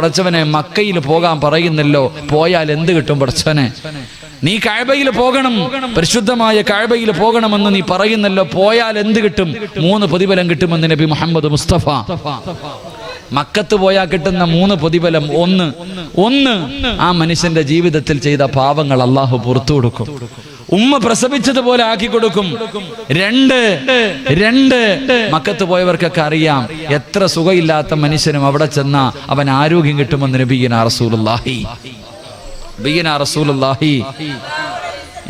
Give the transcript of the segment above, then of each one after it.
പടച്ചവനെ മക്കയിൽ പോകാൻ പറയുന്നല്ലോ, പോയാൽ എന്ത് കിട്ടും പടച്ചവനെ? നീ കഅബയിൽ പോകണം, പരിശുദ്ധമായ കഅബയിൽ പോകണമെന്ന് നീ പറയുന്നല്ലോ, പോയാൽ എന്ത് കിട്ടും? 3 പ്രതിഫലം കിട്ടുമെന്ന് നബി മുഹമ്മദ് മുസ്തഫ. മക്കത്ത് പോയാൽ കിട്ടുന്ന 3 പ്രതിഫലം: ഒന്ന് ആ മനുഷ്യന്റെ ജീവിതത്തിൽ ചെയ്ത പാവങ്ങൾ അള്ളാഹു പുറത്തു കൊടുക്കും, ഉമ്മ പ്രസവിച്ചതുപോലെ ആക്കി കൊടുക്കും. 2 മക്കത്ത് പോയവർക്കൊക്കെ അറിയാം, എത്ര സുഖമില്ലാത്ത മനുഷ്യനും അവിടെ ചെന്ന അവൻ ആരോഗ്യം കിട്ടുമെന്ന് നബിയിനാ റസൂലുള്ളാഹി.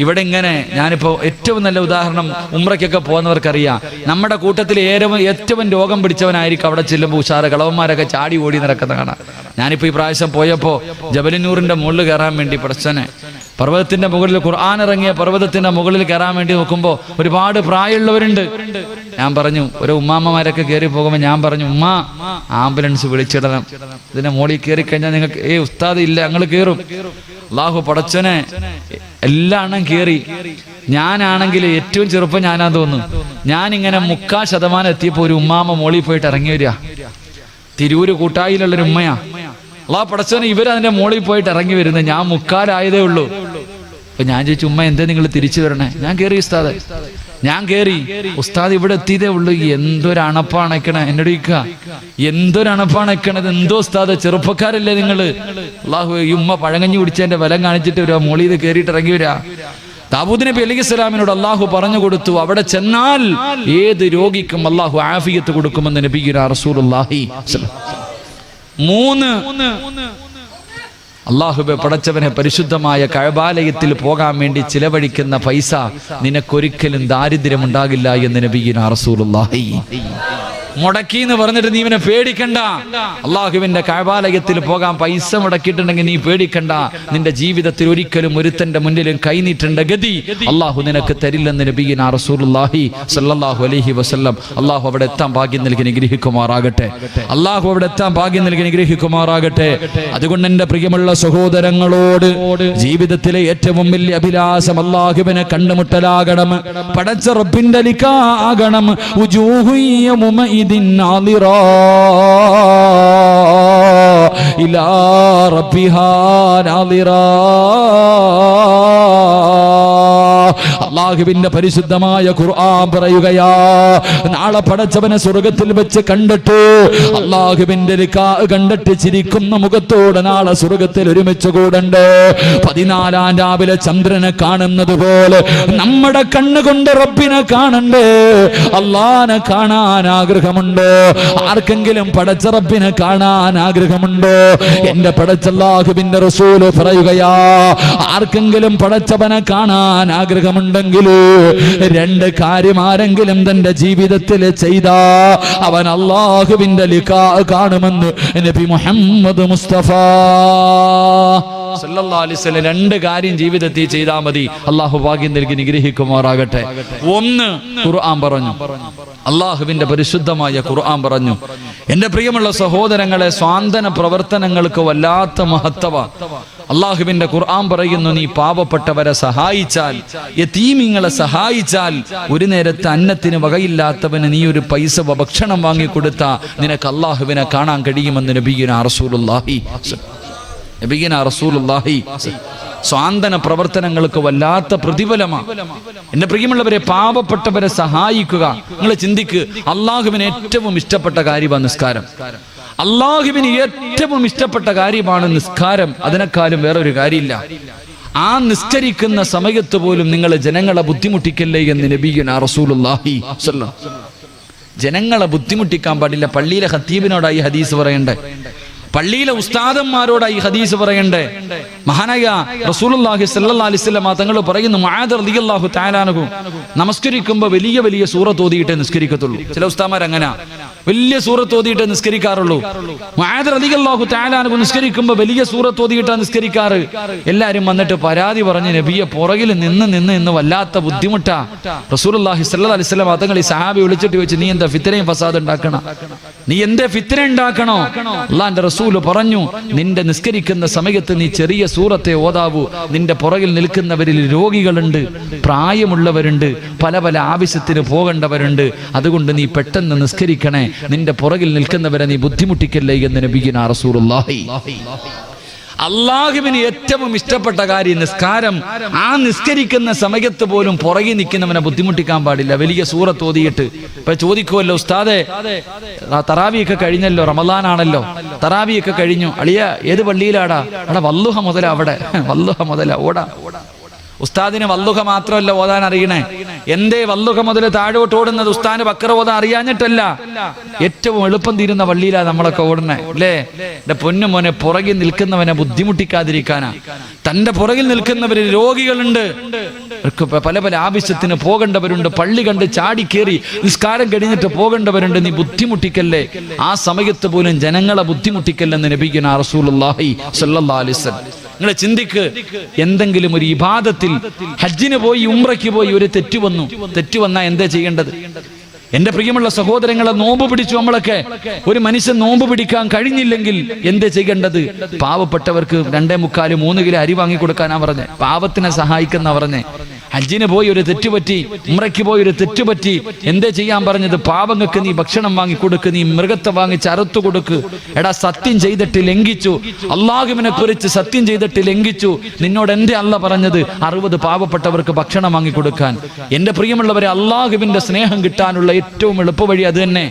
ഇവിടെ ഇങ്ങനെ, ഞാനിപ്പോ ഏറ്റവും നല്ല ഉദാഹരണം, ഉംറയ്ക്കൊക്കെ പോകുന്നവർക്കറിയാം, നമ്മുടെ കൂട്ടത്തിൽ ഏറ്റവും രോഗം പിടിച്ചവനായിരിക്കും അവിടെ ചെല്ലുമ്പോൾ ഉഷാറ് കളവന്മാരൊക്കെ ചാടി ഓടി നടക്കുന്ന കാണാം. ഞാനിപ്പോ ഈ പ്രാവശ്യം പോയപ്പോ ജബലിനൂറിന്റെ മുകളിൽ കയറാൻ വേണ്ടി പടച്ചനെ പർവ്വതത്തിന്റെ മുകളിൽ, ഖുർആൻ ഇറങ്ങിയ പർവ്വതത്തിന്റെ മുകളിൽ കയറാൻ വേണ്ടി നോക്കുമ്പോൾ ഒരുപാട് പ്രായമുള്ളവരുണ്ട്. ഞാൻ പറഞ്ഞു, ഒരു ഉമ്മാമ്മമാരൊക്കെ കയറി പോകുമ്പോൾ ഞാൻ പറഞ്ഞു, ഉമ്മ ആംബുലൻസ് വിളിച്ചിടണം, ഇതിന്റെ മുകളിൽ കയറി കഴിഞ്ഞാൽ നിങ്ങൾക്ക് ഉസ്താദ് ഇല്ല, ഞങ്ങൾ കയറും. അല്ലാഹു പടച്ചനെ എല്ലാ എണ്ണം കയറി. ഞാനാണെങ്കിൽ ഏറ്റവും ചെറുപ്പം ഞാനാ തോന്നുന്നു. ഞാനിങ്ങനെ 3/4% എത്തിയപ്പോൾ ഒരു ഉമ്മാമ്മ മോളിൽ പോയിട്ട് ഇറങ്ങി വരിക. തിരൂര് കൂട്ടായിലുള്ളൊരു ഉമ്മയാ. അല്ലാഹു പടച്ചവനെ ഇവരതിന്റെ മോളിൽ പോയിട്ട് ഇറങ്ങി വരുന്നത്, ഞാൻ 3/4 ഉള്ളൂ. അപ്പൊ ഞാൻ ചോദിച്ചു, ഉമ്മ എന്തേ നിങ്ങൾ തിരിച്ചു വരണേ? ഞാൻ കയറി ഉസ്താദ്, ഞാൻ കയറി. ഉസ്താദ് ഇവിടെ എത്തിയതേ ഉള്ളൂ. എന്തൊരണപ്പാണക്കണേ, എന്നോട് ചോദിക്കുക, എന്തൊരണപ്പാണക്കണത്? എന്തോ ഉസ്താദ്, ചെറുപ്പക്കാരല്ലേ നിങ്ങള്? അല്ലാഹു, ഈ ഉമ്മ പഴങ്കഞ്ഞി കുടിച്ചതിന്റെ ബലം കാണിച്ചിട്ട് വരിക, മോളിൽ കയറിയിട്ട് ഇറങ്ങി വരിക. ദാവൂദ് നബി അലൈഹിസ്സലാമിനോട് അള്ളാഹു പറഞ്ഞു കൊടുത്തു, അവിടെ ചെന്നാൽ ഏത് രോഗിക്കും അള്ളാഹു ആഫിയത്ത് കൊടുക്കുമെന്ന് നബിയുനാ റസൂലുള്ളാഹി. 3 അല്ലാഹുവേ പടച്ചവനെ, പരിശുദ്ധമായ കഅബാലയത്തിൽ പോകാൻ വേണ്ടി ചിലവഴിക്കുന്ന പൈസ നിനക്കൊരിക്കലും ദാരിദ്ര്യമുണ്ടാകില്ല എന്ന് നബിയുനാ റസൂലുള്ളാഹി. മുടക്കി എന്ന് പറഞ്ഞിട്ട് നീ ഇവനെ പേടിക്കണ്ട. അള്ളാഹുവിന്റെ കഅബാലയത്തിൽ പോകാൻ പൈസ മുടക്കിയിട്ടുണ്ടെങ്കിൽ നീ പേടിക്കണ്ട. നിന്റെ ജീവിതത്തിൽ ഒരിക്കലും ഒരുത്തന്റെ മുന്നിലും കൈനീട്ടേണ്ട ഗതി അള്ളാഹു നിനക്ക് തരില്ലെന്ന് നബിയുനാ റസൂലുള്ളാഹി സ്വല്ലല്ലാഹു അലൈഹി വസല്ലം. അള്ളാഹു അവിടെ എത്താൻ ഭാഗ്യം നൽകി അനുഗ്രഹിക്കുമാറാകട്ടെ. അതുകൊണ്ട് എന്റെ പ്രിയമുള്ള സഹോദരങ്ങളോട്, ജീവിതത്തിലെ ഏറ്റവും വലിയ അഭിലാഷം അള്ളാഹുവിനെ കണ്ടുമുട്ടലാകണം, പടച്ച റബ്ബിന്റെ ലിഖാ ആകണം. ഇലാ റബ്ബിഹാ നാദിറാ. അല്ലാഹുവിന്റെ പരിശുദ്ധമായ ഖുർആൻ പറയുകയാ, നാളെ പടച്ചവനെ സ്വർഗ്ഗത്തിൽ വെച്ച് കണ്ടിട്ട്, അല്ലാഹുവിന്റെ ലിഖാ കണ്ടിട്ട് ചിരിക്കുന്ന മുഖത്തോടെ നാളെ സ്വർഗ്ഗത്തിൽ ഒരുമിച്ച് കൂടണ്ട്. 14 രാവിലെ ചന്ദ്രനെ കാണുന്നത് പോലെ നമ്മുടെ കണ്ണുകൊണ്ട് റബ്ബിനെ കാണണ്ടേ. അല്ലാഹനെ കാണാൻ ആഗ്രഹമുണ്ടോ? ആർക്കെങ്കിലും പടച്ച റബ്ബിനെ കാണാൻ ആഗ്രഹമുണ്ടോ? എന്റെ പടച്ച അല്ലാഹുവിന്റെ റസൂൽ പറയുകയാ, ആർക്കെങ്കിലും പടച്ചവനെ കാണാൻ ആഗ്രഹമുണ്ടെങ്കിൽ 2 കാര്യം ആരെങ്കിലും തന്റെ ജീവിതത്തിൽ ചെയ്താ അവൻ അല്ലാഹുവിന്റെ ലിഖാ കാണുമെന്ന് നബി മുഹമ്മദ് മുസ്തഫ സല്ലല്ലാഹു അലൈഹി വസല്ലം. 2 കാര്യം ജീവിതത്തിൽ ചെയ്താൽ മതി. അല്ലാഹു ഭാഗ്യം നൽകി നിഗ്രഹിക്കുമാറാകട്ടെ. 1 ഖുർആൻ പറഞ്ഞു, അല്ലാഹുവിന്റെ പരിശുദ്ധമായ ഖുർആൻ പറഞ്ഞു. എന്റെ പ്രിയമുള്ള സഹോദരങ്ങളെ, സ്വാന്തന പ്രവർത്തനങ്ങൾക്ക് വല്ലാത്ത മഹത്വ. അല്ലാഹുവിന്റെ ഖുർആൻ പറയുന്നു, നീ പാവപ്പെട്ടവരെ സഹായിച്ചാൽ, യതീമിങ്ങളെ സഹായിച്ചാൽ, ഒരു നേരത്തെ അന്നത്തിന് വകയില്ലാത്തവന് നീ ഒരു പൈസ ഭക്ഷണം വാങ്ങിക്കൊടുത്താ നിനക്ക് അല്ലാഹുവിനെ കാണാൻ കഴിയുമെന്ന് നബിയുനാ റസൂലുള്ളാഹി. സ്വാന്തന പ്രവർത്തനങ്ങൾക്ക് വല്ലാത്ത പ്രതിഫലമാണ്. എന്റെ പ്രിയമുള്ളവരെ, പാവപ്പെട്ടവരെ സഹായിക്കുക. നിങ്ങൾ ചിന്തിക്ക്, അള്ളാഹുവിന് ഏറ്റവും ഇഷ്ടപ്പെട്ട കാര്യമാണ് നിസ്കാരം. അള്ളാഹുവിന് ഏറ്റവും ഇഷ്ടപ്പെട്ട കാര്യമാണ് നിസ്കാരം. അതിനേക്കാളും വേറൊരു കാര്യമില്ല. ആ നിസ്കരിക്കുന്ന സമയത്ത് പോലും നിങ്ങൾ ജനങ്ങളെ ബുദ്ധിമുട്ടിക്കല്ലേ എന്ന് നബിയുനാ റസൂലുള്ളാഹി. ജനങ്ങളെ ബുദ്ധിമുട്ടിക്കാൻ പാടില്ല. പള്ളിയിലെ ഖത്തീബിനോടായി ഹദീസ് പറയണ്ടേ, പള്ളിയിലെ ഉസ്താദന്മാരോടായി ഹദീസ് പറയണ്ടേ. മഹാനായ റസൂലുള്ളാഹി സ്വല്ലല്ലാഹു അലൈഹി വസല്ലം തങ്ങൾ പറയുന്നു, മുആദ് റളിയല്ലാഹു തആല അൻഹു നമസ്കരിക്കുമ്പോൾ വലിയ വലിയ സൂറത്ത് ഓതിയിട്ടേ നിസ്കരിക്കത്തുള്ളൂ. ചില ഉസ്താദന്മാർ അങ്ങനെ വലിയ സൂറത്ത് ഓതിയിട്ടേ നിസ്കരിക്കാറുള്ളൂ. മുആദ് റളിയല്ലാഹു തആല അൻഹു നിസ്കരിക്കുമ്പോൾ വലിയ സൂറത്ത് ഓതിയിട്ടാണ് നിസ്കരിക്കാറ്. എല്ലാവരും വന്നിട്ട് പരാതി പറഞ്ഞ്, നബിയെ പുറകിൽ നിന്ന് വല്ലാത്ത ബുദ്ധിമുട്ടാ. റസൂലുള്ളാഹി സ്വല്ലല്ലാഹു അലൈഹി വസല്ലം തങ്ങൾ ഈ സഹാബി വിളിച്ചിട്ട് ചോദിച്ചു, നീ എന്താ ഫിത്നയും ഫസാദ് ഉണ്ടാക്കണോ? അല്ലാഹുവിന്റെ റസൂൽ പറഞ്ഞു, നിന്റെ നിസ്കരിക്കുന്ന സമയത്ത് നീ ചെറിയ സൂറത്തെ ഓതാവൂ. നിന്റെ പുറകിൽ നിൽക്കുന്നവരിൽ രോഗികളുണ്ട്, പ്രായമുള്ളവരുണ്ട്, പല പല ആവശ്യത്തിന് പോകേണ്ടവരുണ്ട്. അതുകൊണ്ട് നീ പെട്ടെന്ന് നിസ്കരിക്കണേ. നിന്റെ പുറകിൽ നിൽക്കുന്നവരെ നീ ബുദ്ധിമുട്ടിക്കല്ലേ എന്ന് നബിയുനാ റസൂലുള്ളാഹി. അള്ളാഹുവിന് ഏറ്റവും ഇഷ്ടപ്പെട്ട കാര്യം നിസ്കാരം. ആ നിസ്കരിക്കുന്ന സമയത്ത് പോലും പുറകെ നിൽക്കുന്നവനെ ബുദ്ധിമുട്ടിക്കാൻ പാടില്ല. വലിയ സൂറത്ത് ഓതിയിട്ട് ഇപ്പൊ ചോദിക്കുമല്ലോ, ഉസ്താദെ തറാവിയൊക്കെ കഴിഞ്ഞല്ലോ, റമദാനാണല്ലോ, തറാവിയൊക്കെ കഴിഞ്ഞു, അളിയ ഏത് പള്ളിയിലാടാ? അവിടെ വല്ലുഹ മുതല, അവിടെ വല്ലുഹ മുതല ഓടാ. ഉസ്താദിന് വല്ലുഹ മാത്രമല്ല ഓതാൻ അറിയണേ. എന്തേ വല്ലുഹ മുതൽ താഴോട്ട് ഓടുന്നത്? ഉസ്താദിന് ബക്കറ ഓതാൻ അറിയാഞ്ഞിട്ടല്ല, ഏറ്റവും എളുപ്പം തീരുന്ന പള്ളിയിലാ നമ്മളൊക്കെ ഓടണേ അല്ലേ? എന്റെ പൊന്നു മോനെ, പുറകിൽ നിൽക്കുന്നവനെ ബുദ്ധിമുട്ടിക്കാതിരിക്കാനാ. തന്റെ പുറകിൽ നിൽക്കുന്നവര് രോഗികളുണ്ട്, പല പല ആവശ്യത്തിന് പോകേണ്ടവരുണ്ട്, പള്ളി കണ്ട് ചാടിക്കേറി നിസ്കാരം കഴിഞ്ഞിട്ട് പോകേണ്ടവരുണ്ട്. നീ ബുദ്ധിമുട്ടിക്കല്ലേ, ആ സമയത്ത് പോലും ജനങ്ങളെ ബുദ്ധിമുട്ടിക്കല്ലെന്ന് നബിയുനാ റസൂലുള്ളാഹി സ്വല്ലല്ലാഹു അലൈഹി വസല്ലം. നിങ്ങൾ ചിന്തിക്ക്, എന്തെങ്കിലും ഒരു ഇബാദത്തിൽ ഹജ്ജിന് പോയി ഉംറയ്ക്ക് പോയി ഒരു തെറ്റ് വന്നാ എന്താ ചെയ്യേണ്ടത്? എന്റെ പ്രിയമുള്ള സഹോദരങ്ങളെ, നോമ്പ് പിടിച്ചു നമ്മളൊക്കെ. ഒരു മനുഷ്യൻ നോമ്പ് പിടിക്കാൻ കഴിഞ്ഞില്ലെങ്കിൽ എന്താ ചെയ്യേണ്ടത്? പാവപ്പെട്ടവർക്ക് 2.75 3 കിലോ അരി വാങ്ങി കൊടുക്കാനാ പറഞ്ഞേ, പാവത്തിനെ സഹായിക്കുന്ന പറഞ്ഞേ. ഹജ്ജിന് പോയി ഒരു തെറ്റുപറ്റി, ഉംറയ്ക്ക് പോയി ഒരു തെറ്റുപറ്റി, എന്തേ ചെയ്യാൻ പറഞ്ഞത്? പാവങ്ങൾക്ക് നീ ഭക്ഷണം വാങ്ങിക്കൊടുക്ക്, നീ മൃഗത്തെ വാങ്ങിച്ച് അറുത്തു കൊടുക്ക്. എടാ, സത്യം ചെയ്തിട്ട് ലംഘിച്ചു, അള്ളാഹുവിനെ കുറിച്ച് സത്യം ചെയ്തിട്ട് ലംഘിച്ചു, നിന്നോട് എന്റെ അല്ല പറഞ്ഞത് 60 പാവപ്പെട്ടവർക്ക് ഭക്ഷണം വാങ്ങിക്കൊടുക്കാൻ. എന്റെ പ്രിയമുള്ളവരെ, അള്ളാഹുവിന്റെ സ്നേഹം കിട്ടാനുള്ള ഏറ്റവും എളുപ്പവഴി അത് തന്നെ.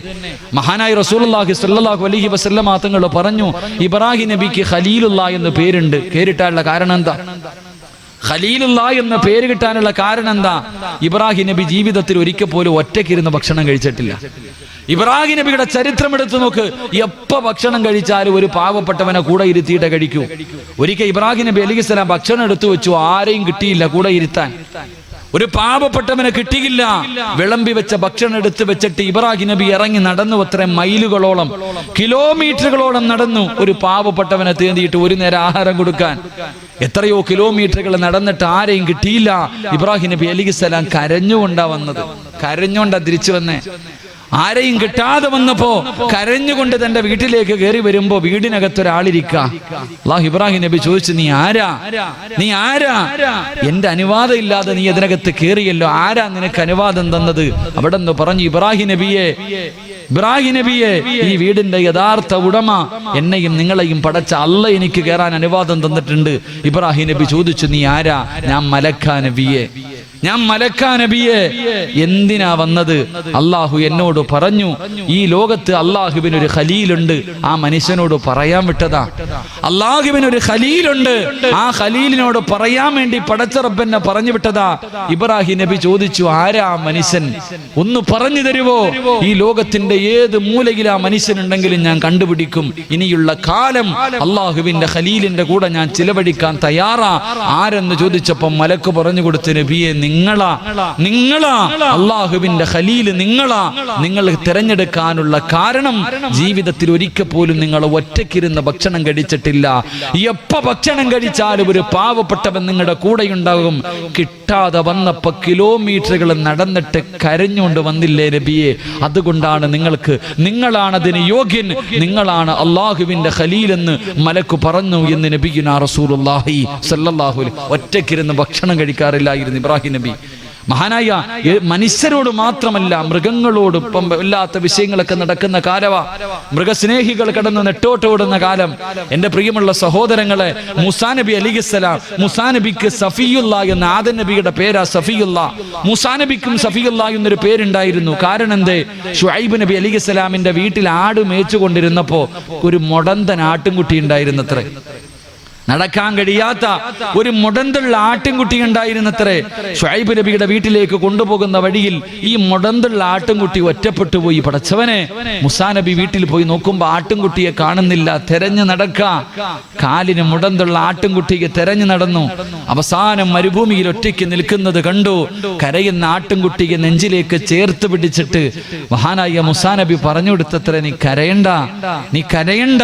മഹാനായ റസൂലുള്ളാഹി സ്വല്ലല്ലാഹു അലൈഹി വസല്ലം തങ്ങൾ പറഞ്ഞു, ഇബ്രാഹിം നബിക്ക് ഖലീലുള്ളാ എന്ന് പേരുണ്ട്. പേരിട്ടാനുള്ള കാരണം എന്താ? ഖലീലുള്ളാ എന്ന പേര് കിട്ടാനുള്ള കാരണം എന്താ? ഇബ്രാഹിം നബി ജീവിതത്തിൽ ഒരിക്കൽ പോലും ഒറ്റയ്ക്കിരുന്ന് ഭക്ഷണം കഴിച്ചിട്ടില്ല. ഇബ്രാഹിം നബിയുടെ ചരിത്രം എടുത്തു നോക്ക്. എപ്പ ഭക്ഷണം കഴിച്ചാലും ഒരു പാവപ്പെട്ടവനെ കൂടെ ഇരുത്തിയിട്ട് കഴിക്കൂ. ഒരിക്കൽ ഇബ്രാഹിം നബി അലൈഹിസ്സലാം ഭക്ഷണം എടുത്തു വെച്ചു, ആരെയും കിട്ടിയില്ല കൂടെ ഇരുത്താൻ. ഒരു പാവപ്പെട്ടവനെ കിട്ടിയില്ല. വിളമ്പി വെച്ച ഭക്ഷണം എടുത്ത് വെച്ചിട്ട് ഇബ്രാഹിം നബി ഇറങ്ങി നടന്നു. അത്രയും മൈലുകളോളം, കിലോമീറ്ററുകളോളം നടന്നു ഒരു പാവപ്പെട്ടവനെ തേടിയിട്ട് ഒരു നേരം ആഹാരം കൊടുക്കാൻ. എത്രയോ കിലോമീറ്ററുകൾ നടന്നിട്ട് ആരെയും കിട്ടിയില്ല. ഇബ്രാഹിം നബി അലൈഹിസ്സലാം കരഞ്ഞുകൊണ്ടാ വന്നത്, കരഞ്ഞുകൊണ്ടാ തിരിച്ചു വന്നേ. ആരെയും കിട്ടാതെ വന്നപ്പോ കരഞ്ഞുകൊണ്ട് തന്റെ വീട്ടിലേക്ക് കയറി വരുമ്പോ വീടിനകത്തൊരാളിരിക്കുക. അല്ലാഹു ഇബ്രാഹിം നബി ചോദിച്ചു, നീ ആരാ? നീ ആരാ? എന്റെ അനുവാദം ഇല്ലാതെ നീ ഇതിനകത്ത് കയറിയല്ലോ, ആരാ നിനക്ക് അനുവാദം തന്നത്? അവിടെ നിന്ന് പറഞ്ഞു, ഇബ്രാഹിം നബിയെ, ഈ വീടിന്റെ യഥാർത്ഥ ഉടമ എന്നെയും നിങ്ങളെയും പടച്ച അല്ല എനിക്ക് കയറാൻ അനുവാദം തന്നിട്ടുണ്ട്. ഇബ്രാഹിം നബി ചോദിച്ചു, നീ ആരാ? ഞാൻ മലക്കാ നബിയെ, ഞാൻ മലക്കാ നബിയെ. എന്തിനാ വന്നത്? അള്ളാഹു എന്നോട് പറഞ്ഞു, ഈ ലോകത്ത് അള്ളാഹുവിനൊരു ഖലീലുണ്ട്, ആ മനുഷ്യനോട് പറയാൻ വിട്ടതാ. അള്ളാഹുവിനൊരു ഖലീലുണ്ട്, ആ ഖലീലിനോട് പറയാൻ വേണ്ടി പടച്ച റബ്ബെന്നെ പറഞ്ഞു വിട്ടതാ. ഇബ്രാഹിം നബി ചോദിച്ചു, ആരാ മനുഷ്യൻ? ഒന്ന് പറഞ്ഞു തരുവോ? ഈ ലോകത്തിന്റെ ഏത് മൂലയിൽ ആ മനുഷ്യനുണ്ടെങ്കിലും ഞാൻ കണ്ടുപിടിക്കും. ഇനിയുള്ള കാലം അള്ളാഹുവിന്റെ ഖലീലിന്റെ കൂടെ ഞാൻ ചിലവഴിക്കാൻ തയ്യാറാ. ആരെന്ന് ചോദിച്ചപ്പോൾ മലക്ക് പറഞ്ഞു കൊടുത്തു, നബിയെ, നിങ്ങളാ അള്ളാഹുവിന്റെ ഖലീൽ, നിങ്ങൾ തിരഞ്ഞെടുക്കാനുള്ള കാരണം ജീവിതത്തിൽ ഒരിക്കൽ പോലും നിങ്ങൾ ഒറ്റയ്ക്കിരുന്ന് ഭക്ഷണം കഴിച്ചിട്ടില്ല. എപ്പ ഭക്ഷണം കഴിച്ചാലും ഒരു പാവപ്പെട്ടവൻ നിങ്ങളുടെ കൂടെയുണ്ടാകും. കിട്ടാതെ വന്നപ്പോ കിലോമീറ്ററുകൾ നടന്നിട്ട് കരഞ്ഞുകൊണ്ട് വന്നില്ലേ നബിയെ? അതുകൊണ്ടാണ് നിങ്ങളാണ് അതിന് യോഗ്യൻ, നിങ്ങളാണ് അള്ളാഹുവിന്റെ ഖലീൽ എന്ന് മലക്ക് പറഞ്ഞു എന്ന് നബിയുനാ റസൂലുള്ളാഹി സ്വല്ലല്ലാഹു അലൈഹി. ഒറ്റയ്ക്കിരുന്ന് ഭക്ഷണം കഴിക്കാറില്ലായിരുന്നു ഇബ്രാഹിം നബി. മഹാനായ മനുഷ്യരോട് മാത്രമല്ല, മൃഗങ്ങളോട് ഇപ്പം ഇല്ലാത്ത വിഷയങ്ങളൊക്കെ നടക്കുന്ന കാലവാ. മൃഗസ്നേഹികൾ കടന്ന് നെട്ടോട്ടോടുന്ന കാലം. എന്റെ പ്രിയമുള്ള സഹോദരങ്ങളെ, മൂസാ നബി അലൈഹിസ്സലാം, മൂസാ നബിക്ക് സഫിയുള്ള എന്ന ആദം നബിയുടെ പേരാ സഫിയുള്ള. മൂസാ നബിക്കും സഫിയുള്ള എന്നൊരു പേരുണ്ടായിരുന്നു. കാരണം എന്തേ? ശുഐബ് നബി അലൈഹിസ്സലാമിന്റെ വീട്ടിൽ ആട് മേച്ചുകൊണ്ടിരുന്നപ്പോ ഒരു മൊടന്തൻ ആട്ടിൻകുട്ടി ഉണ്ടായിരുന്നത്രേ. നടക്കാൻ കഴിയാത്ത ഒരു മുടന്തുള്ള ആട്ടിൻകുട്ടി ഉണ്ടായിരുന്നത്രേ. ശുഐബ് നബിയുടെ വീട്ടിലേക്ക് കൊണ്ടുപോകുന്ന വഴിയിൽ ഈ മുടന്തുള്ള ആട്ടിൻകുട്ടി ഒറ്റപ്പെട്ടു പോയി. പടച്ചവനെ, മൂസാ നബി വീട്ടിൽ പോയി നോക്കുമ്പോ ആട്ടിൻകുട്ടിയെ കാണുന്നില്ല. തെരഞ്ഞു കാലിന് മുടന്തുള്ള ആട്ടിൻകുട്ടിയെ തെരഞ്ഞു നടന്നു. അവസാനം മരുഭൂമിയിൽ ഒറ്റയ്ക്ക് നിൽക്കുന്നത് കണ്ടു. കരയുന്ന ആട്ടിൻകുട്ടിയെ നെഞ്ചിലേക്ക് ചേർത്ത് പിടിച്ചിട്ട് മഹാനായ മൂസാ നബി പറഞ്ഞു കൊടുത്തത്രേ, നീ കരയണ്ട,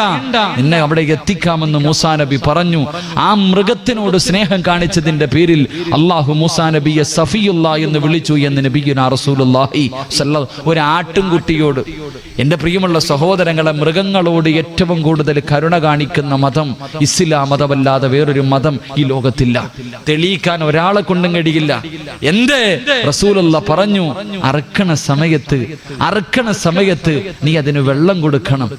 നിന്നെ അവിടെ എത്തിക്കാമെന്ന് മൂസാ നബി പറഞ്ഞു. പറഞ്ഞു, ആ മൃഗത്തിനോട് സ്നേഹം കാണിച്ചതിന്റെ പേരിൽ അള്ളാഹു മൂസാ നബിയെ സഫിയുള്ള എന്ന് വിളിച്ചു എന്ന് നബിയുനാ റസൂലുള്ളാഹി സ്വല്ലല്ലാഹു. ഒരു ആട്ടിൻകുട്ടിയോട്, എൻ്റെ പ്രിയമുള്ള സഹോദരങ്ങളെ, മൃഗങ്ങളോട് ഏറ്റവും കൂടുതൽ കരുണ കാണിക്കുന്ന മതം ഇസ്ലാം മതമല്ലാതെ വേറൊരു മതം ഈ ലോകത്തില്ല. തെളിയിക്കാൻ ഒരാളെ കൊണ്ടും കഴിയില്ല. എന്തേ? റസൂലുള്ള പറഞ്ഞു, അറക്കണ സമയത്ത് നീ അതിന് വെള്ളം കൊടുക്കണം,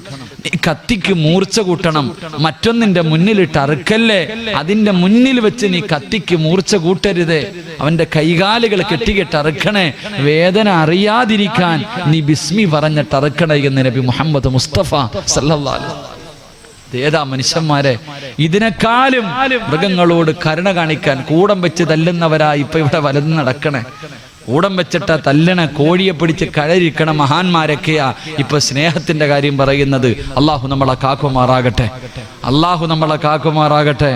നീ കത്തിക്ക് മൂർച്ച കൂട്ടണം, മറ്റൊന്നിന്റെ മുന്നിലിട്ട് അറുക്കല്ലേ, അതിന്റെ മുന്നിൽ വെച്ച് നീ കത്തിക്ക് മൂർച്ച കൂട്ടരുത്, അവന്റെ കൈകാലുകൾ കെട്ടിക്കെട്ട് അറുക്കണേ, വേദന അറിയാതിരിക്കാൻ നീ ബിസ്മി പറഞ്ഞിട്ട് അറുക്കണേ എന്ന് നബി മുഹമ്മദ് മുസ്തഫ സല്ലല്ലാഹു അലൈഹി വസല്ലം. ഏതാ മനുഷ്യന്മാരെ, ഇതിനേക്കാളും മൃഗങ്ങളോട് കരുണ കാണിക്കാൻ കൂടം വെച്ച് തല്ലുന്നവരാ ഇപ്പൊ ഇവിടെ വലന്ന് നടക്കണേ. കൂടം വെച്ചിട്ട തല്ലണ കോഴിയെ പിടിച്ച് കഴരിക്കണ മഹാന്മാരൊക്കെയാ ഇപ്പൊ സ്നേഹത്തിന്റെ കാര്യം പറയുന്നത്. അള്ളാഹു നമ്മളെ കാക്കുമാറാകട്ടെ, അള്ളാഹു നമ്മളെ കാക്കുമാറാകട്ടെ,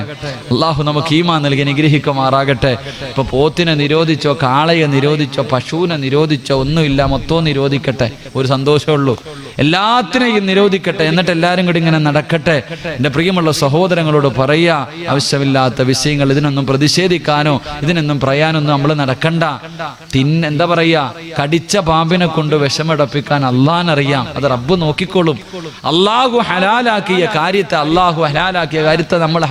അള്ളാഹു നമുക്ക് ഈമാൻ നൽകി അനുഗ്രഹിക്കുമാറാകട്ടെ. ഇപ്പൊ പോത്തിനെ നിരോധിച്ചോ, കാളയെ നിരോധിച്ചോ, പശുവിനെ നിരോധിച്ചോ, ഒന്നുമില്ല, മൊത്തവും നിരോധിക്കട്ടെ, ഒരു സന്തോഷമുള്ളൂ. എല്ലാത്തിനെയും നിരോധിക്കട്ടെ, എന്നിട്ട് എല്ലാവരും കൂടി ഇങ്ങനെ നടക്കട്ടെ. എൻ്റെ പ്രിയമുള്ള സഹോദരങ്ങളോട് പറയുക, ആവശ്യമില്ലാത്ത വിഷയങ്ങൾ ഇതിനൊന്നും പ്രതിഷേധിക്കാനോ ഇതിനൊന്നും പറയാനൊന്നും നമ്മൾ നടക്കണ്ട. എന്താ പറയാ, കടിച്ച പാമ്പിനെ കൊണ്ട് വിഷമടപ്പിക്കാൻ അള്ളാഹ്നറിയാം, അത് റബ്ബ് നോക്കിക്കോളും. അള്ളാഹു ഹലാലാക്കിയ കാര്യത്തെ നമ്മൾ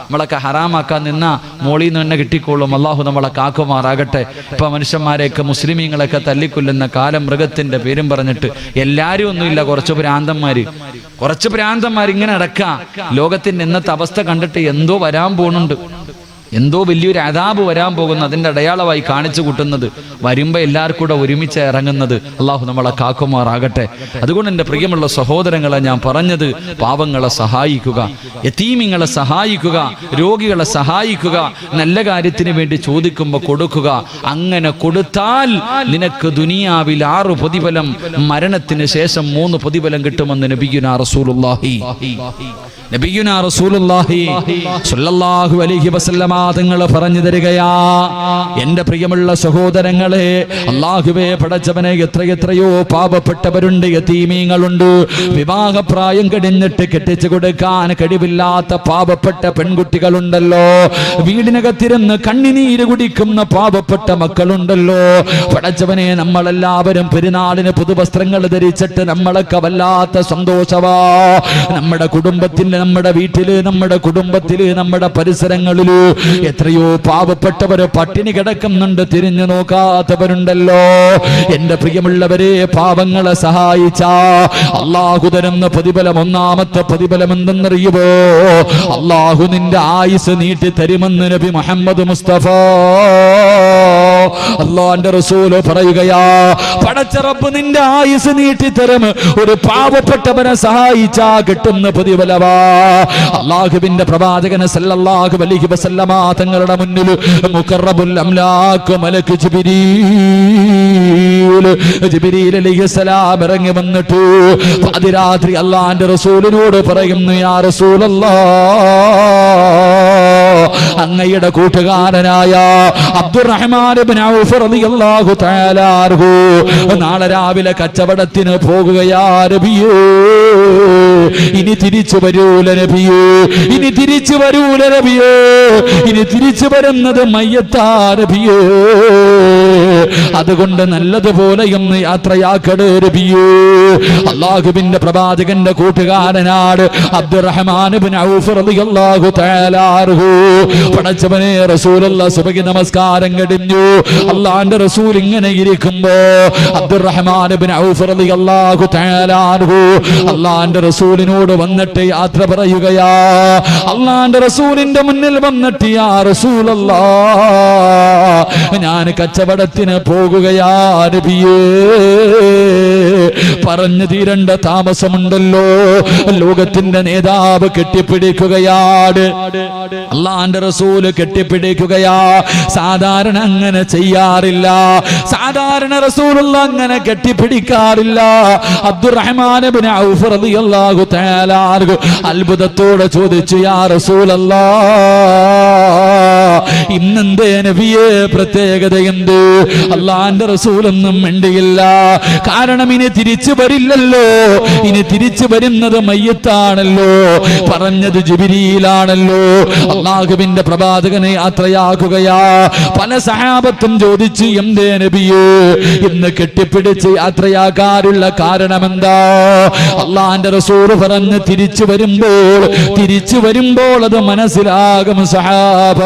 നമ്മളൊക്കെ ഹറാമാക്കാൻ നിന്നാ മോളിൽ നിന്ന് തന്നെ കിട്ടിക്കോളും. അള്ളാഹു നമ്മളെ കാക്കുമാറാകട്ടെ. ഇപ്പൊ മനുഷ്യന്മാരെയൊക്കെ മുസ്ലിമീങ്ങളൊക്കെ തല്ലിക്കൊല്ലുന്ന കാലം, മൃഗത്തിന്റെ പേരും പറഞ്ഞിട്ട് എല്ലാരും ഒന്നുമില്ല, കുറച്ച് ഭ്രാന്തന്മാർ ഇങ്ങനെ നടക്കുക. ലോകത്തിന്റെ ഇന്നത്തെ അവസ്ഥ കണ്ടിട്ട് എന്തോ വരാൻ പോകുന്നുണ്ട്, എന്തോ വലിയൊരു അദാബ് വരാൻ പോകുന്നു, അതിന്റെ അടയാളമായി കാണിച്ചു കൂട്ടുന്നത്, വരുമ്പോ എല്ലാവർക്കും കൂടെ ഒരുമിച്ച് ഇറങ്ങുന്നത്. അള്ളാഹു നമ്മളെ കാക്കുമാറാകട്ടെ. അതുകൊണ്ട് എൻ്റെ പ്രിയമുള്ള സഹോദരങ്ങളെ, ഞാൻ പറഞ്ഞത്, പാവങ്ങളെ സഹായിക്കുക, യതീമിങ്ങളെ സഹായിക്കുക, രോഗികളെ സഹായിക്കുക, നല്ല കാര്യത്തിന് വേണ്ടി ചോദിക്കുമ്പോൾ കൊടുക്കുക. അങ്ങനെ കൊടുത്താൽ നിനക്ക് ദുനിയാവിൽ 6 പ്രതിഫലം, മരണത്തിന് ശേഷം 3 പ്രതിഫലം കിട്ടുമെന്ന് നബിയുനാ റസൂലുള്ളാഹി സ്വല്ലല്ലാഹു അലൈഹി വസല്ലമ തങ്ങൾ പറഞ്ഞു തരികയാ. എന്റെ പ്രിയമുള്ള സഹോദരങ്ങളെ, അല്ലാഹുവേ പടച്ചവനെ, എത്രയോ പാവപ്പെട്ടവരുണ്ട്, യതീമീങ്ങളുണ്ട്, വിവാഹപ്രായം കഴിഞ്ഞിട്ട് കെട്ടിച്ചു കൊടുക്കാൻ കഴിവില്ലാത്ത പാവപ്പെട്ട പെൺകുട്ടികളുണ്ടല്ലോ, വീടിനകത്തിരുന്ന് കണ്ണിനീര് കുടിക്കുന്ന പാവപ്പെട്ട മക്കളുണ്ടല്ലോ. പടച്ചവനെ, നമ്മളെല്ലാവരും പെരുന്നാളിന് പുതുവസ്ത്രങ്ങൾ ധരിച്ചിട്ട് നമ്മളൊക്കെ വല്ലാത്ത സന്തോഷവാ. നമ്മുടെ കുടുംബത്തിൽ, നമ്മുടെ വീട്ടില്, നമ്മുടെ കുടുംബത്തില്, നമ്മുടെ പരിസരങ്ങളില് എത്രയോ പാവപ്പെട്ടവര് പട്ടിണി കിടക്കുന്നുണ്ട്, തിരിഞ്ഞു നോക്കാത്തവരുണ്ടല്ലോ. എന്റെ പ്രിയമുള്ളവരെ, പാവങ്ങളെ സഹായിച്ച അള്ളാഹു തരുന്ന പ്രതിഫലം, ഒന്നാമത്തെ പ്രതിഫലം എന്തെന്നറിയുമോ? അള്ളാഹു നിന്റെ ആയുസ് നീട്ടി തരുമെന്ന് നബി മുഹമ്മദ് മുസ്തഫ അള്ളാന്റെ റസൂല് പറയുകയാ. പടച്ച റബ്ബ് നിന്റെ ആയുസ് നീട്ടി തരും, ഒരു പാവപ്പെട്ടവനെ സഹായിച്ചാ കിട്ടുന്ന പ്രതിഫലവാ. അള്ളാഹുവിന്റെ പ്രവാചകൻ സല്ലല്ലാഹു അലൈഹി വസല്ലമ തങ്ങളുടെ മുന്നിൽ മുഖറബുൽ അംലാഖ് മലക്ക് ജിബ്രീൽ അലൈഹിസ്സലാം ഇറങ്ങി വന്നിട്ട് പാതിരാത്രി അള്ളാന്റെ റസൂലിനോട് പറയുന്നു, യാ റസൂലല്ലാഹ്, അങ്ങയുടെ കൂട്ടുകാരനായ അബ്ദുറഹ്മാൻ ഇബ്നു ഔഫ് റളിയല്ലാഹു തആല അൻഹു നാളെ രാവിലെ കച്ചവടത്തിന് പോകുകയാ നബിയേ. ഇനി തിരിച്ചു വരൂല നബിയേ, ഇനി തിരിച്ചു വരൂല നബിയേ, ഇനി തിരിച്ചു വരുന്നത് മയ്യത്താ നബിയേ. അതുകൊണ്ട് നല്ലതുപോലെ ഒന്ന് യാത്രയാക്കടേ നബിയേ. അല്ലാഹുവിന്റെ പ്രവാചകന്റെ കൂട്ടുകാരനാണ് അബ്ദുറഹ്മാൻ ഇബ്നു ഔഫ് റളിയല്ലാഹു തആല അൻഹു. പടച്ചവനെ, റസൂലുള്ളാഹി സുബ്ഹി നമസ്കാരം കഴിഞ്ഞു, അല്ലാഹുവിന്റെ റസൂൽ ഇങ്ങനെ ഇരിക്കുമ്പോ അബ്ദുറഹ്മാൻ ഇബ്നു ഔഫ് റളിയല്ലാഹു തആല അൻഹു അല്ലാഹുവിന്റെ റസൂലിനോട് വന്നിട്ട് യാത്ര പറയുകയാ. അല്ലാഹുവിന്റെ റസൂലിന്റെ മുന്നിൽ വന്നിട്ട്, യാ റസൂലല്ലാഹ്, ഞാൻ കച്ചവടത്തിന് പോകുകയാ നബിയേ. പറഞ്ഞു തീരേണ്ട താമസമുണ്ടല്ലോ. ലോകത്തിന്റെ നേതാവ് കെട്ടിപ്പിടിക്കുകയാണ്. അല്ലാഹുവിന്റെ അള്ളാന്റെ റസൂല് കെട്ടിപ്പിടിക്കുകയാ. സാധാരണ അങ്ങനെ ചെയ്യാറില്ല, സാധാരണ റസൂലുള്ള അങ്ങനെ കെട്ടിപ്പിടിക്കാറില്ല. അബ്ദുറഹ്മാൻ ഇബ്നു ഔഫ് റളിയല്ലാഹു തആല അൻഹു അത്ഭുതത്തോടെ ചോദിച്ചു, യാ റസൂലല്ലാഹ്, ഇന്നെന്തേ നബിയേ പ്രത്യേകത എന്ത്? അള്ളാന്റെ റസൂലൊന്നും മിണ്ടിയില്ല. കാരണം ഇനി തിരിച്ചു വരില്ലല്ലോ, ഇനി തിരിച്ചു വരുന്നത് മയ്യത്താണല്ലോ, പറഞ്ഞത് ജിബ്രീലാണല്ലോ. അള്ളാഹുവിന്റെ പ്രവാചകനെ യാത്രയാക്കുകയാ. പല സഹാബത്തും ചോദിച്ചു, എന്തേ നബിയേ ഇന്ന് കെട്ടിപ്പിടിച്ച് യാത്രയാക്കാനുള്ള കാരണമെന്താ? അള്ളാന്റെ റസൂൽ പറഞ്ഞ് തിരിച്ചു വരുമ്പോൾ അത് മനസ്സിലാകും സഹാബ.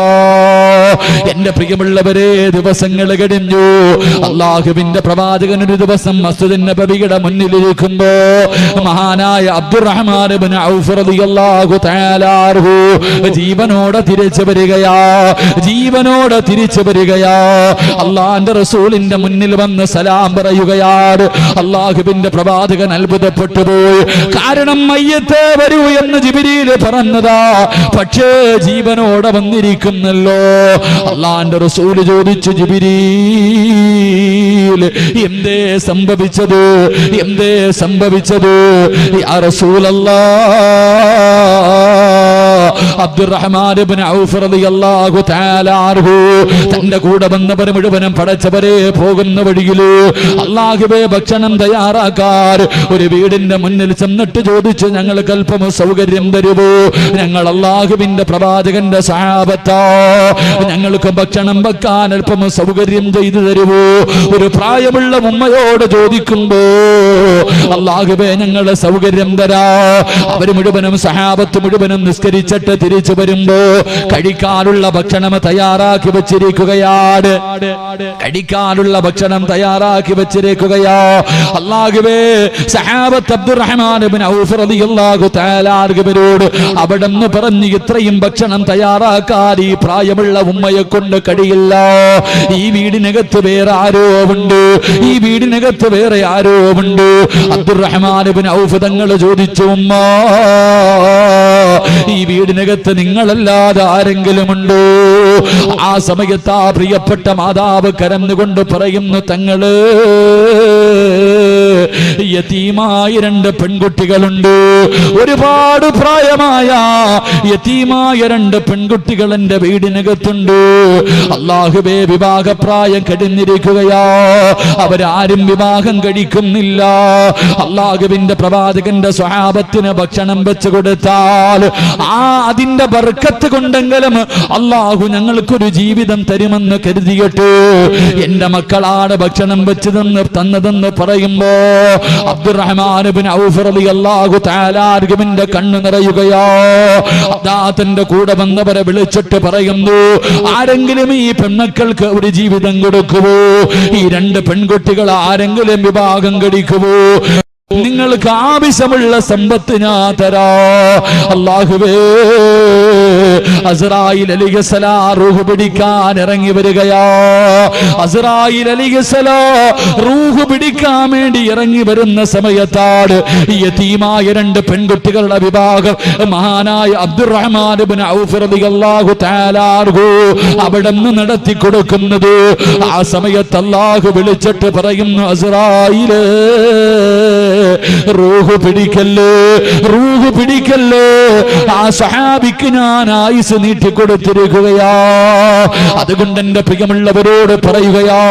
എന്റെ പ്രിയമുള്ളവരെ, ദിവസങ്ങൾ കഴിഞ്ഞു. അള്ളാഹുവിന്റെ പ്രവാചകൻ ഒരു ദിവസം മസ്ജിദുൻ നബവിയുടെ മുന്നിലിരിക്കുമ്പോ മഹാനായ അബ്ദുറഹ്മാൻ ഇബ്നു ഔഫ് റളിയല്ലാഹു തആല അൻഹു ജീവനോടെ തിരിച്ചു വരികയാ, ജീവനോടെ തിരിച്ചു വരികയാ. അള്ളാന്റെ റസൂലിന്റെ മുന്നിൽ വന്ന് സലാം പറയുകയാണ്. അള്ളാഹുവിന്റെ പ്രവാചകൻ അത്ഭുതപ്പെട്ടു പോയി. കാരണം മയ്യത്തെ വരൂ എന്ന് ജിബ്രീൽ പറഞ്ഞതാ, പക്ഷേ ജീവനോടെ വന്നിരിക്കുന്നല്ലോ. അള്ളാന്റെ റസൂൽ ചോദിച്ചു, ജിബ്രീൽ എന്തേ സംഭവിച്ചത്, എന്തേ സംഭവിച്ചത്? യാ റസൂലല്ലാഹ്, അബ്ദുറഹ്മാൻ ഇബ്നു ഔഫ് റളിയല്ലാഹു തആല അൻഹു തന്റെ കൂടെ വന്നവർ മുഴുവനും പടച്ചവരെ പോകുന്ന വഴിയില് അല്ലാഹുവേ ഭക്ഷണം തയ്യാറാക്കാൻ ഒരു വീടിന്റെ മുന്നിൽ ചെന്നിട്ട് ചോദിച്ചു, ഞങ്ങൾക്ക് അല്പം സൗകര്യം തരുമോ? ഞങ്ങൾ അല്ലാഹുവിന്റെ പ്രവാചകന്റെ സഹാബത്താ, ഞങ്ങൾക്ക് ഭക്ഷണം വെക്കാൻ അല്പം സൗകര്യം ചെയ്തു തരുമോ? ഒരു പ്രായമുള്ള ഉമ്മയോട് ചോദിക്കുമ്പോ അല്ലാഹുവേ ഞങ്ങളെ സൗകര്യം തരാ. അവര് മുഴുവനും സഹാബത്ത് മുഴുവനും നിസ്കരിച്ചിട്ട് തിരിച്ചു വരുമ്പോ കഴിക്കാനുള്ള ഭക്ഷണം തയ്യാറാക്കി വെച്ചിരിക്കുകയാണ്, കഴിക്കാനുള്ള ഭക്ഷണം തയ്യാറാക്കി വെച്ചിരിക്കുകയാ. അല്ലാഹുവേ, സഹാബത്ത് അബ്ദുറഹ്മാൻ ഇബ്നു ഔഫ് റളിയല്ലാഹു തആല അൻഹുവരോട് അവിടെന്ന് പറഞ്ഞു, ഇത്രയും ഭക്ഷണം തയ്യാറാക്കാൻ ഈ പ്രായമുള്ള ഉമ്മയെ കൊണ്ട് കഴിയില്ല. ഈ വീടിനകത്ത് വേറെ ആരോ ഉണ്ട്, ഈ വീടിനകത്ത് വേറെ ആരോ ഉണ്ട്. അബ്ദുറഹ്മാൻ ഇബ്നു ഔഫ് തങ്ങൾ ചോദിച്ചു, ഉമ്മ ഈ വീടിനകത്ത് നിങ്ങളല്ലാതെ ആരെങ്കിലും ഉണ്ടോ? ആ സമയത്ത് ആ പ്രിയപ്പെട്ട മാതാവ് കരന്നുകൊണ്ട് പറയുന്നു, തങ്ങള് യതീമായ 2 പെൺകുട്ടികളുണ്ട്, ഒരുപാട് പ്രായമായ യതീമായ 2 പെൺകുട്ടികൾ എന്റെ വീടിനകത്തുണ്ട്. അല്ലാഹുവേ, വിവാഹപ്രായം കഴിഞ്ഞിരിക്കുകയാ, അവരാരും വിവാഹം കഴിക്കുന്നില്ല. അല്ലാഹുവിന്റെ പ്രവാചകന്റെ സ്വഹാബത്തിന് ഭക്ഷണം വെച്ചു കൊടുത്താൽ അതിന്റെ ബർക്കത്ത് കൊണ്ടെങ്കിലും അല്ലാഹു ഞങ്ങൾക്കൊരു ജീവിതം തരുമെന്ന് കരുതിയിട്ട് എന്റെ മക്കളാണ് ഭക്ഷണം വെച്ച് തന്നതെന്ന് പറയുമ്പോ അബ്ദുറഹ്മാൻ ഇബ്നു ഔഫ് റളിയല്ലാഹു തആല അൻഹുവിന്റെ കണ്ണു നിറയുകയോ. അദ്ദേഹത്തിന്റെ കൂടെ വന്നവരെ വിളിച്ചിട്ട് പറയുന്നു, ആരെങ്കിലും ഈ പെൺമക്കൾക്ക് ഒരു ജീവിതം കൊടുക്കുവോ? ഈ 2 പെൺകുട്ടികൾ ആരെങ്കിലും വിവാഹം കഴിക്കുവോ? നിങ്ങൾക്ക് ആവശ്യമുള്ള സമ്പത്ത് ഞാൻ തരാ. അല്ലാഹുവേ, അസ്റായീൽ അലൈഹിസ്സലാം റൂഹ് പിടിക്കാൻ ഇറങ്ങി വരികയാ. അസ്റായീൽ അലൈഹിസ്സലാം റൂഹ് പിടിക്കാൻ വേണ്ടി ഇറങ്ങി വരുന്ന സമയത്താണ് യതീമായ 2 പെൺകുട്ടികളുടെ വിവാഹം മഹാനായ അബ്ദുറഹ്മാൻ ഇബ്നു ഔഫ് റളിയല്ലാഹു തആല അൻഹു അവിടെന്ന് നടത്തി കൊടുക്കുന്നത്. ആ സമയത്ത് അല്ലാഹു വിളിച്ചിട്ട് പറയുന്നു, അസ്റായീലേ, റൂഹ് പിടിക്കല്ലേ, റൂഹ് പിടിക്കല്ലേ. ആ സഹാബിക്ക് ഞാൻ ആയുസ് നീട്ടിക്കൊടുത്തിരിക്കുകയാ. അതുകൊണ്ട് എന്റെ പ്രിയമുള്ളവരോട് പറയുകയാ,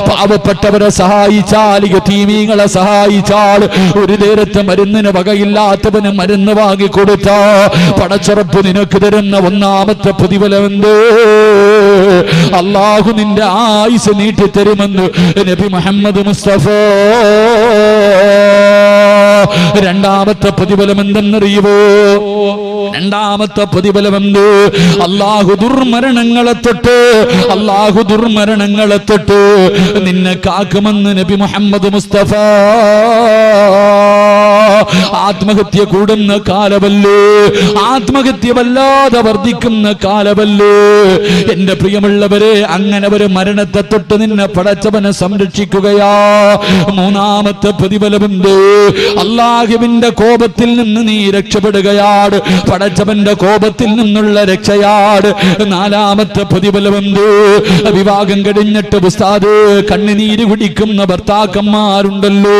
പാവപ്പെട്ടവരെ സഹായിച്ചാൽ, യതീമീങ്ങളെ സഹായിച്ചാൽ, ഒരു നേരത്തെ മരുന്നിന് വകയില്ലാത്തവന് മരുന്ന് വാങ്ങിക്കൊടുത്ത പടച്ചുറപ്പ് നിനക്ക് തരുന്ന 1ാമത്തെ പ്രതിഫലമെന്ത്? അല്ലാഹു നിന്റെ ആയുസ് നീട്ടിത്തരുമെന്ന് നബി മുഹമ്മദ് മുസ്തഫ. 2ാമത്തെ പ്രതിഫലം എന്തെന്നറിയുമോ? 2ാമത്തെ പ്രതിഫലം എന്ത്? അല്ലാഹു ദുർമരണങ്ങളെ തൊട്ട്, അല്ലാഹു ദുർമരണങ്ങളെ തൊട്ട് നിന്നെ കാക്കുമെന്ന് നബി മുഹമ്മദ് മുസ്തഫ. ആത്മഹത്യ കൂടുന്ന കാലമല്ലേ, ആത്മഹത്യ വല്ലാതെ വർദ്ധിക്കുന്ന കാലമല്ലേ. എന്റെ പ്രിയമുള്ളവരെ, അങ്ങനെ ഒരു മരണത്തെ തൊട്ട് നിന്നെ പടച്ചവനെ സംരക്ഷിക്കുകയാ. മൂന്നാമത്തെ പ്രതിഫലമുണ്ട്, അല്ലാഹുവിന്റെ കോപത്തിൽ നിന്ന് നീ രക്ഷപ്പെടുകയാണ്, പടച്ചവന്റെ കോപത്തിൽ നിന്നുള്ള രക്ഷയാണ്. നാലാമത്തെ പ്രതിഫലമുണ്ട്, വിവാഹം കഴിഞ്ഞിട്ട് ഉസ്താദ് കണ്ണുനീര് കുടിക്കുന്ന ഭർത്താക്കന്മാരുണ്ടല്ലോ.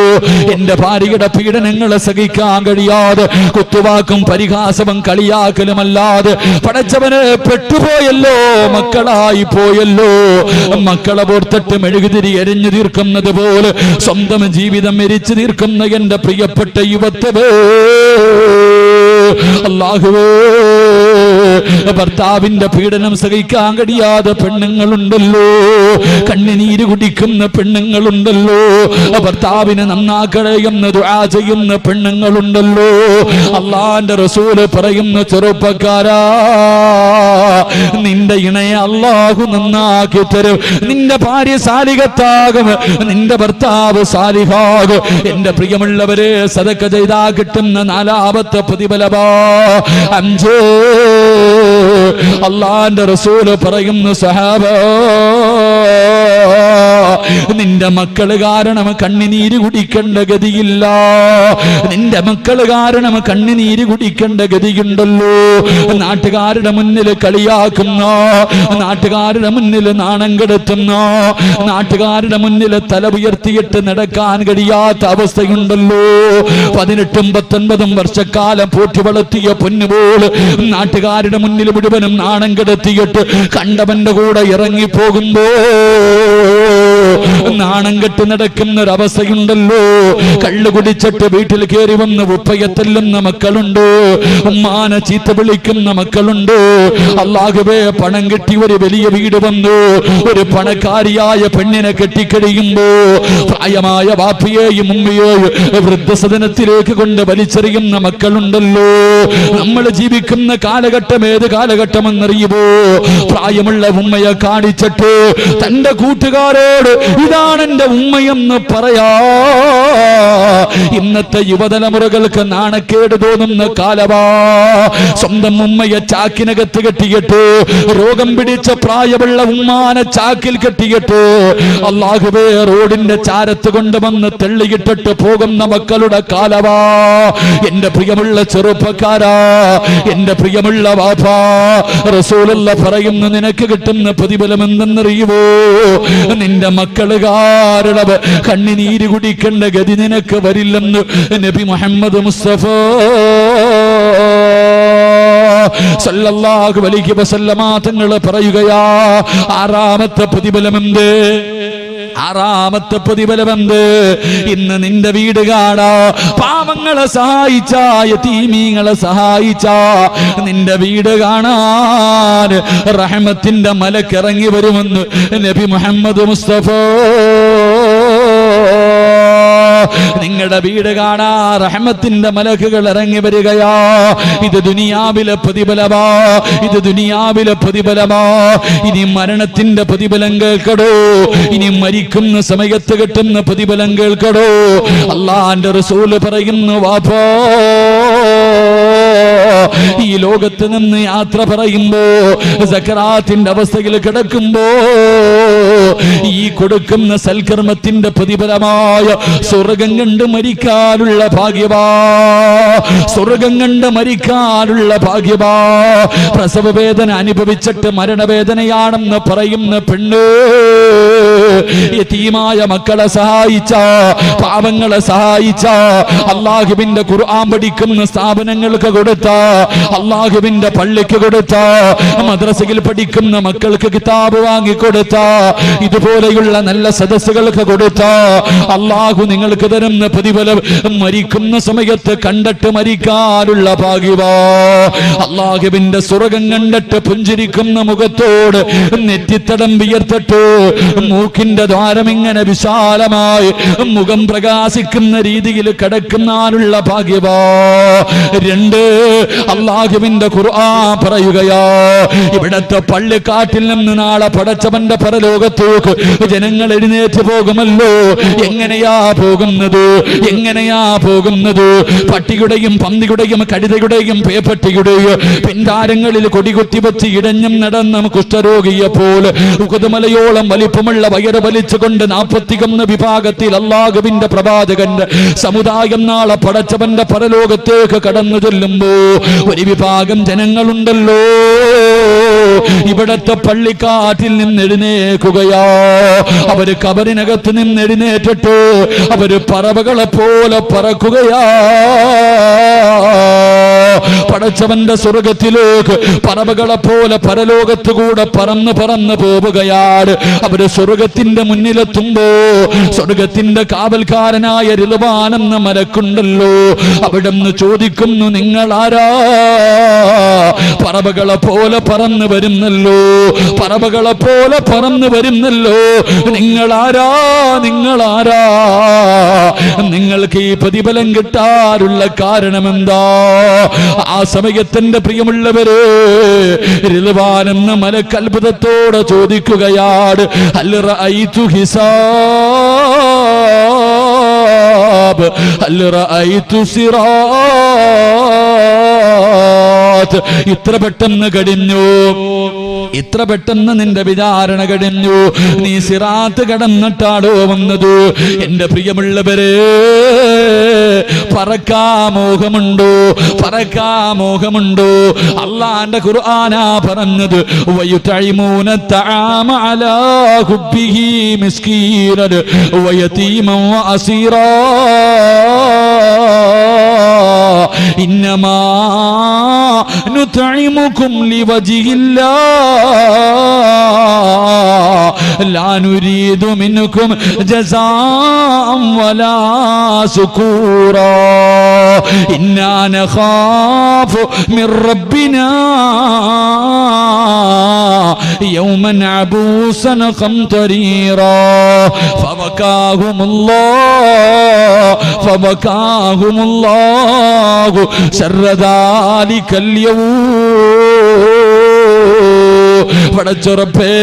എന്റെ ഭാര്യയുടെ പീഡനങ്ങളെ സഹിക്കാൻ കഴിയാതെ കുത്തുവാക്കും പരിഹാസവും കളിയാക്കലുമല്ലാതെ പടച്ചവന് പെട്ടുപോയല്ലോ, മക്കളായി പോയല്ലോ. മക്കളെ ഓർത്തിട്ട് മെഴുകുതിരി എരിഞ്ഞു തീർക്കുന്നത് പോലെ സ്വന്തം ജീവിതം എരിച്ചു തീർക്കുന്ന എന്റെ പ്രിയപ്പെട്ട യുവത്വേ, അല്ലാഹുവേ, ഭർത്താവിന്റെ പീഡനം സഹിക്കാൻ കഴിയാതെ പെണ്ണുങ്ങളുണ്ടല്ലോ, കണ്ണുനീര് കുടിക്കുന്ന പെണ്ണുങ്ങളുണ്ടല്ലോ, ഭർത്താവിനെ നന്നാക്കണമെന്ന് ദുആ ചെയ്യുന്ന പെണ്ണുങ്ങളുണ്ടല്ലോ. അല്ലാഹുവിന്റെ റസൂല് പറയുന്ന, ചെറുപ്പക്കാരാ, നിന്റെ ഇണയെ അല്ലാഹു നന്നാക്കി തരും, നിന്റെ ഭാര്യ സാലിഹത്താകും, നിന്റെ ഭർത്താവ് സാലിഹാകും. എന്റെ പ്രിയമുള്ളവരെ, സദഖ ചെയ്താ കിട്ടുന്ന നാലാമത്തെ പ്രതിഫലമാ 5. അല്ലാഹുവിന്റെ റസൂല് പറയുന്നു, സഹാബ, നിന്റെ മക്കള് കാരണം കണ്ണുനീര് കുടിക്കേണ്ട ഗതിയില്ല, നിന്റെ മക്കള് കാരണം കണ്ണുനീര് കുടിക്കേണ്ട ഗതിയുണ്ടല്ലോ. നാട്ടുകാരുടെ മുന്നിൽ കളിയാക്കുന്ന, നാട്ടുകാരുടെ മുന്നിൽ നാണം കെടുത്തുന്ന, നാട്ടുകാരുടെ മുന്നിൽ തല ഉയർത്തിയിട്ട് നടക്കാൻ കഴിയാത്ത അവസ്ഥയുണ്ടല്ലോ. 18ഉം 19ഉം വർഷക്കാലം പോറ്റി വളർത്തിയ പൊന്നുപോൾ നാട്ടുകാരുടെ മുന്നിൽ മുഴുവനും നാണം കെടുത്തിയിട്ട് കണ്ടവന്റെ കൂടെ ഇറങ്ങിപ്പോകുമ്പോ നാണം കെട്ട് നടക്കുന്ന ഒരവസ്ഥയുണ്ടല്ലോ. കള്ളു കുടിച്ചിട്ട് വീട്ടിൽ കയറി വന്ന് ഉപ്പയെ തല്ലുന്ന മക്കളുണ്ട്, ഉമ്മാനെ ചീത്ത വിളിക്കുന്ന മക്കളുണ്ട്. അല്ലാഹുവേ, പണം കെട്ടി ഒരു വലിയ വീട് വന്നു, ഒരു പണക്കാരിയായ പെണ്ണിനെ കെട്ടിക്കഴിയുമ്പോ പ്രായമായ വാപ്പയെയും ഉമ്മയെയും വൃദ്ധസദനത്തിലേക്ക് കൊണ്ട് വലിച്ചെറിയുന്ന മക്കളുണ്ടല്ലോ. നമ്മൾ ജീവിക്കുന്ന കാലഘട്ടം ഏത് കാലഘട്ടമെന്നറിയുമോ? പ്രായമുള്ള ഉമ്മയെ കാണിച്ചിട്ട് തന്റെ കൂട്ടുകാരോട് ഇതാണ് എന്റെ ഉമ്മയെന്ന് പറയാ. ഇന്നത്തെ യുവതലമുറകൾക്ക് നാണക്കേട് തോന്നുന്ന കാലവാ. സ്വന്തം ഉമ്മയെ ചാക്കിനകത്ത് കെട്ടിയിട്ട്, രോഗം പിടിച്ച പ്രായമുള്ള ഉമ്മാനെ ചാക്കിൽ കെട്ടിയിട്ട്, അല്ലാഹുവേ, റോഡിന്റെ ചാരത്ത് കൊണ്ടുവന്ന് തെള്ളിയിട്ടിട്ട് പോകുന്ന മക്കളുടെ കാലവാ. എന്റെ പ്രിയമുള്ള ചെറുപ്പക്കാരാ, എന്റെ പ്രിയമുള്ള വാപ്പാ, റസൂലുള്ള പറയുന്നു, നിനക്ക് കിട്ടുന്ന പ്രതിഫലം എന്തെന്നറിയുമോ? നിന്റെ മക്കള് കാരണം കണ്ണുനീര് കുടിക്കേണ്ട ഗതി നിനക്ക് വരില്ലെന്ന് നബി മുഹമ്മദ് മുസ്തഫ സല്ലല്ലാഹു അലൈഹി വസല്ലമ തങ്ങൾ പറയുകയാ. ആറാമത്തെ പ്രതിഫലമെന്ത്? ആറാമത്തെ പ്രതിഫലമെന്ത്? ഇന്ന് നിന്റെ വീട് കാണാ, പാവങ്ങളെ സഹായിച്ച, യതീമീങ്ങളെ സഹായിച്ച നിന്റെ വീട് കാണാൻ റഹ്മത്തിന്റെ മലക്ക് ഇറങ്ങി വരുമെന്ന് നബി മുഹമ്മദ് മുസ്തഫ. നിങ്ങളുടെ വീട് കാണാ റഹ്മത്തിന്റെ മലക്കുകൾ ഇറങ്ങി വരികയാ. ഇത് ദുനിയാവിലെ പ്രതിഫലമാ, ഇത് ദുനിയാവിലെ പ്രതിഫലമാ. ഇനി മരണത്തിന്റെ പ്രതിഫലം കേൾക്കടോ, ഇനി മരിക്കുന്ന സമയത്ത് കിട്ടുന്ന പ്രതിഫലം കേൾക്കടോ. അല്ലാഹുവിന്റെ റസൂല് പറയുന്നു, വാപ്പാ, ഈ ലോകത്ത് നിന്ന് യാത്ര പറയുമ്പോ, സക്കറാത്തിന്റെ അവസ്ഥയിൽ കിടക്കുമ്പോ, ഈ കൊടുക്കുന്ന സൽക്കർമ്മത്തിന്റെ പ്രതിഫലമായ സ്വർഗം കണ്ട് മരിക്കാനുള്ള ഭാഗ്യവാ, സ്വർഗം കണ്ട് മരിക്കാനുള്ള ഭാഗ്യവാ. പ്രസവ വേദന അനുഭവിച്ചിട്ട് മരണവേദനയാണെന്ന് പറയുന്ന പെണ്ണ് യതീമായ മക്കളെ സഹായിച്ച, പാവങ്ങളെ സഹായിച്ച, അല്ലാഹുവിന്റെ ഖുർആൻ പഠിക്കുന്ന സ്ഥാപനങ്ങൾക്ക് കൊടുത്ത, അല്ലാഹുവിന്റെ പള്ളിക്ക് കൊടുത്ത, മദ്രസയിൽ പഠിക്കുന്ന മക്കൾക്ക് കിതാബ് വാങ്ങിക്കൊടുത്ത, ഇതുപോലെയുള്ള നല്ല സദസ്സുകൾക്ക് കൊടുത്ത, അല്ലാഹു നിങ്ങൾക്ക് തരുന്ന പ്രതിഫലം മരിക്കുന്ന സമയത്ത് കണ്ടിട്ട് മരിക്കാനുള്ള ഭാഗ്യവാ. അല്ലാഹുവിന്റെ സ്വർഗം കണ്ടിട്ട് പുഞ്ചിരിക്കുന്ന മുഖത്തോട് നെറ്റിത്തടം വിയർത്തിട്ട് മൂക്കിന്റെ മുഖത്തിന്റെ ദ്വാരം ഇങ്ങനെ വിശാലമായി മുഖം പ്രകാശിക്കുന്ന രീതിയിൽ കിടക്കുന്നാനുള്ള ഭാഗ്യവാ. 2 അല്ലാഹുവിന്റെ ഖുർആൻ പറയുകയാ, ഇവിടത്തെ പള്ളിക്കാട്ടിൽ നിന്ന് നാളെ പടച്ചവന്റെ പരലോകത്തേക്ക് ജനങ്ങൾ എഴുന്നേറ്റ് പോകുമല്ലോ. എങ്ങനെയാ പോകുന്നത്? എങ്ങനെയാ പോകുന്നത്? പട്ടിയുടെയും പന്നിയുടെയും കഴുതയുടെയും പേപ്പട്ടിയുടെയും പിൻതാരങ്ങളിൽ കൊടികുത്തി വെച്ച് ഇടഞ്ഞും നടന്ന കുഷ്ഠരോഗിയെ പോലെ ഉകുതുമലയോളം വലിപ്പമുള്ള വയറ് വലിച്ചുകൊണ്ട് 41 വിഭാഗത്തിൽ അല്ലാഹുവിന്റെ പ്രവാചകന്റെ സമുദായം നാളെ പടച്ചവന്റെ പരലോകത്തേക്ക് കടന്നു ചെല്ലുമ്പോ ഒരു വിഭാഗം ജനങ്ങളുണ്ടല്ലോ, ഇവിടത്തെ പള്ളിക്കാട്ടിൽ നിന്ന് എഴുന്നേൽക്കുകയാ. അവര് കബറിനകത്ത് നിന്ന് എഴുന്നേറ്റിട്ട് അവര് പറവകളെ പോലെ പറക്കുകയാ. പടച്ചവന്റെ സ്വർഗത്തിലേക്ക് പറവകളെ പോലെ പരലോകത്തുകൂടെ പറന്ന് പറന്ന് പോവുകയാണ്. അവര് സ്വർഗത്തിന്റെ മുന്നിലെത്തുമ്പോ സ്വർഗത്തിന്റെ കാവൽക്കാരനായ റിളുവാനെന്ന മലക്കുണ്ടല്ലോ, അവിടുന്ന് ചോദിക്കുന്നു, നിങ്ങളാരാ? പറവകളെ പോലെ പറന്ന് വരുന്നല്ലോ, പറവകളെ പോലെ പറന്ന് വരുന്നല്ലോ, നിങ്ങളാരാ? നിങ്ങളാരാ? നിങ്ങൾക്ക് ഈ പ്രതിഫലം കിട്ടാറുള്ള കാരണം എന്താ? ആ സമയത്തിന്റെ പ്രിയമുള്ളവര് റിളുവാനെന്ന മലക്ക് അത്ഭുതത്തോടെ ചോദിക്കുകയാണ്, ഹൽ റഅയ്തു ഹിസാബ് ഹൽ റഅയ്തു സിറാത്ത്. ഇത്ര പെട്ടെന്ന് കഴിഞ്ഞു, ഇത്ര പെട്ടെന്ന് നിന്റെ വിചാരണ കഴിഞ്ഞു, നീ സിറാത്ത് കടന്നിട്ടാടോ വന്നത്? എന്റെ പ്രിയമുള്ളവരെ, പറക്കാമോഹമുണ്ടോ? പറക്കാമോഹമുണ്ടോ? അല്ലാഹുവിന്റെ ഖുർആനാ പറഞ്ഞത്, വയുതഇമൂന തആമ അലാ ഹുബ്ബിഹി മിസ്കീനൻ വയതീമൻ വഅസീറാ ഇന്നമാ നുതഇമുകും ലിവജിഹില്ലാഹ് ലാ നുരീദു മിൻകും ജസാഅൻ വലാ ശുകൂറാ ഇന്നാ നഖാഫു മിർ റബ്ബിനാ യൗമൻ അബൂസൻ ഖംതരീറാ ഫബകാഹുമുല്ലാഹു ശർറ ദാലികൽ യൗം. പടച്ചുറപ്പേ,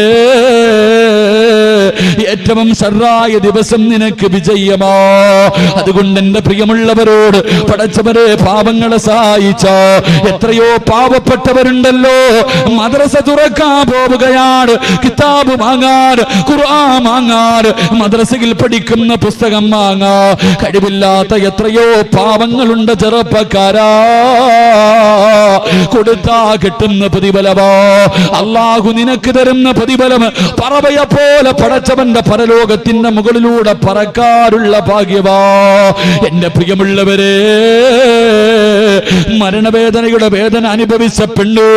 ഏറ്റവും ശർറായ ദിവസം നിനക്ക് വിജയമാ. അതുകൊണ്ട് എന്റെ പ്രിയമുള്ളവരോട് പടച്ചവരെ, പാപങ്ങളെ സഹായിച്ച എത്രയോ പാവപ്പെട്ടവരുണ്ടല്ലോ, മദ്രസ തുറക്കാൻ പോവുകയാണ്, കിതാബ് വാങ്ങാൻ, ഖുർആൻ വാങ്ങാൻ, മദ്രസയിൽ പഠിക്കുന്ന പുസ്തകം വാങ്ങാ കഴിവില്ലാത്ത എത്രയോ പാവങ്ങളുണ്ട് ചെറുപ്പക്കാരാ. കൊടുത്താ കിട്ടുന്ന പ്രതിഫലമോ അല്ലാഹു നിനക്ക് തരുന്ന പ്രതിഫലം പറവയെ പോലെ പടച്ചവന്റെ പരലോകത്തിന്റെ മുകളിലൂടെ പറക്കാറുള്ള ഭാഗ്യവാ. എന്റെ പ്രിയമുള്ളവരെ, മരണവേദനയുടെ വേദന അനുഭവിച്ച പെണ്ണ്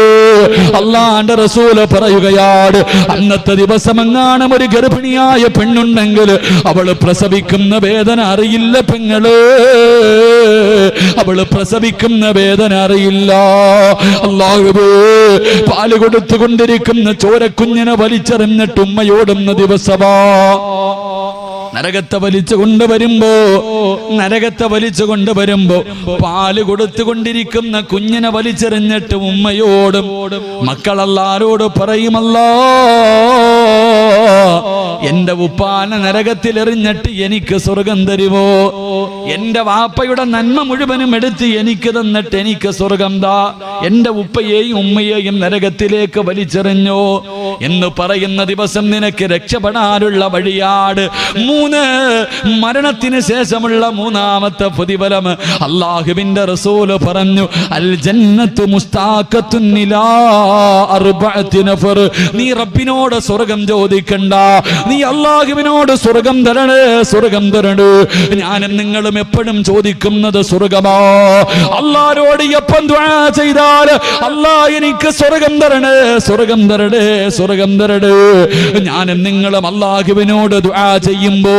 അല്ലാഹുവിന്റെ റസൂൽ പറയുകയാണ്, അന്നത്തെ ദിവസമെങ്ങാനും ഒരു ഗർഭിണിയായ പെണ്ണുണ്ടെങ്കിൽ അവള് പ്രസവിക്കുന്ന വേദന അറിയില്ല പെങ്ങള്, അവള് പ്രസവിക്കുന്ന വേദന അറിയില്ല. അല്ലാഹുവേ, പാല് കൊടുത്തുകൊണ്ടിരിക്കുന്ന ചോരക്കുഞ്ഞിനെ വലിച്ചെറിഞ്ഞിട്ട് ഉമ്മയോടുന്ന ദിവസമാ. നരകത്തെ വലിച്ചു കൊണ്ടുവരുമ്പോ പാല് കൊടുത്തുകൊണ്ടിരിക്കുന്ന കുഞ്ഞിനെ വലിച്ചെറിഞ്ഞിട്ട് ഉമ്മയോടും മക്കളെല്ലാരോട് പറയുമല്ലോ, എന്റെ ഉപ്പാനെ നരകത്തിൽ എറിഞ്ഞിട്ട് എനിക്ക് സ്വർഗം തരുമോ? എന്റെ വാപ്പയുടെ നന്മ മുഴുവനും എടുത്ത് എനിക്ക് തന്നിട്ട് എനിക്ക് സ്വർഗം താ. എന്റെ ഉപ്പയെയും ഉമ്മയെയും നരകത്തിലേക്ക് വലിച്ചെറിഞ്ഞോ എന്ന് പറയുന്ന ദിവസം നിനക്ക് രക്ഷപ്പെടാനുള്ള വഴിയാട്. 3 മരണത്തിന് ശേഷമുള്ള 3ാമത്തെ പ്രതിഫലം അല്ലാഹുവിന്റെ റസൂല് പറഞ്ഞു, അൽ ജന്നത്തു മുസ്താഖത്തുൻ ഇലാ 4 നഫർ. നീ റബ്ബിനോട് സ്വർഗം ചോദിക്കണ്ട, നീ അല്ലാഹുവിനോട് സ്വർഗം തരണേ, സ്വർഗം തരണേ. ഞാനും നിങ്ങളും എപ്പോഴും ചോദിക്കുന്നത് സ്വർഗമാ. അല്ലാഹുവോട് എപ്പം ദുആ ചെയ്താൽ അല്ലാഹ് എനിക്ക് സ്വർഗം തരണേ, സ്വർഗം തരണേ, സ്വർഗം തരണേ. ഞാനും നിങ്ങളും അല്ലാഹുവിനോട് ദുആ ചെയ്യുമ്പോ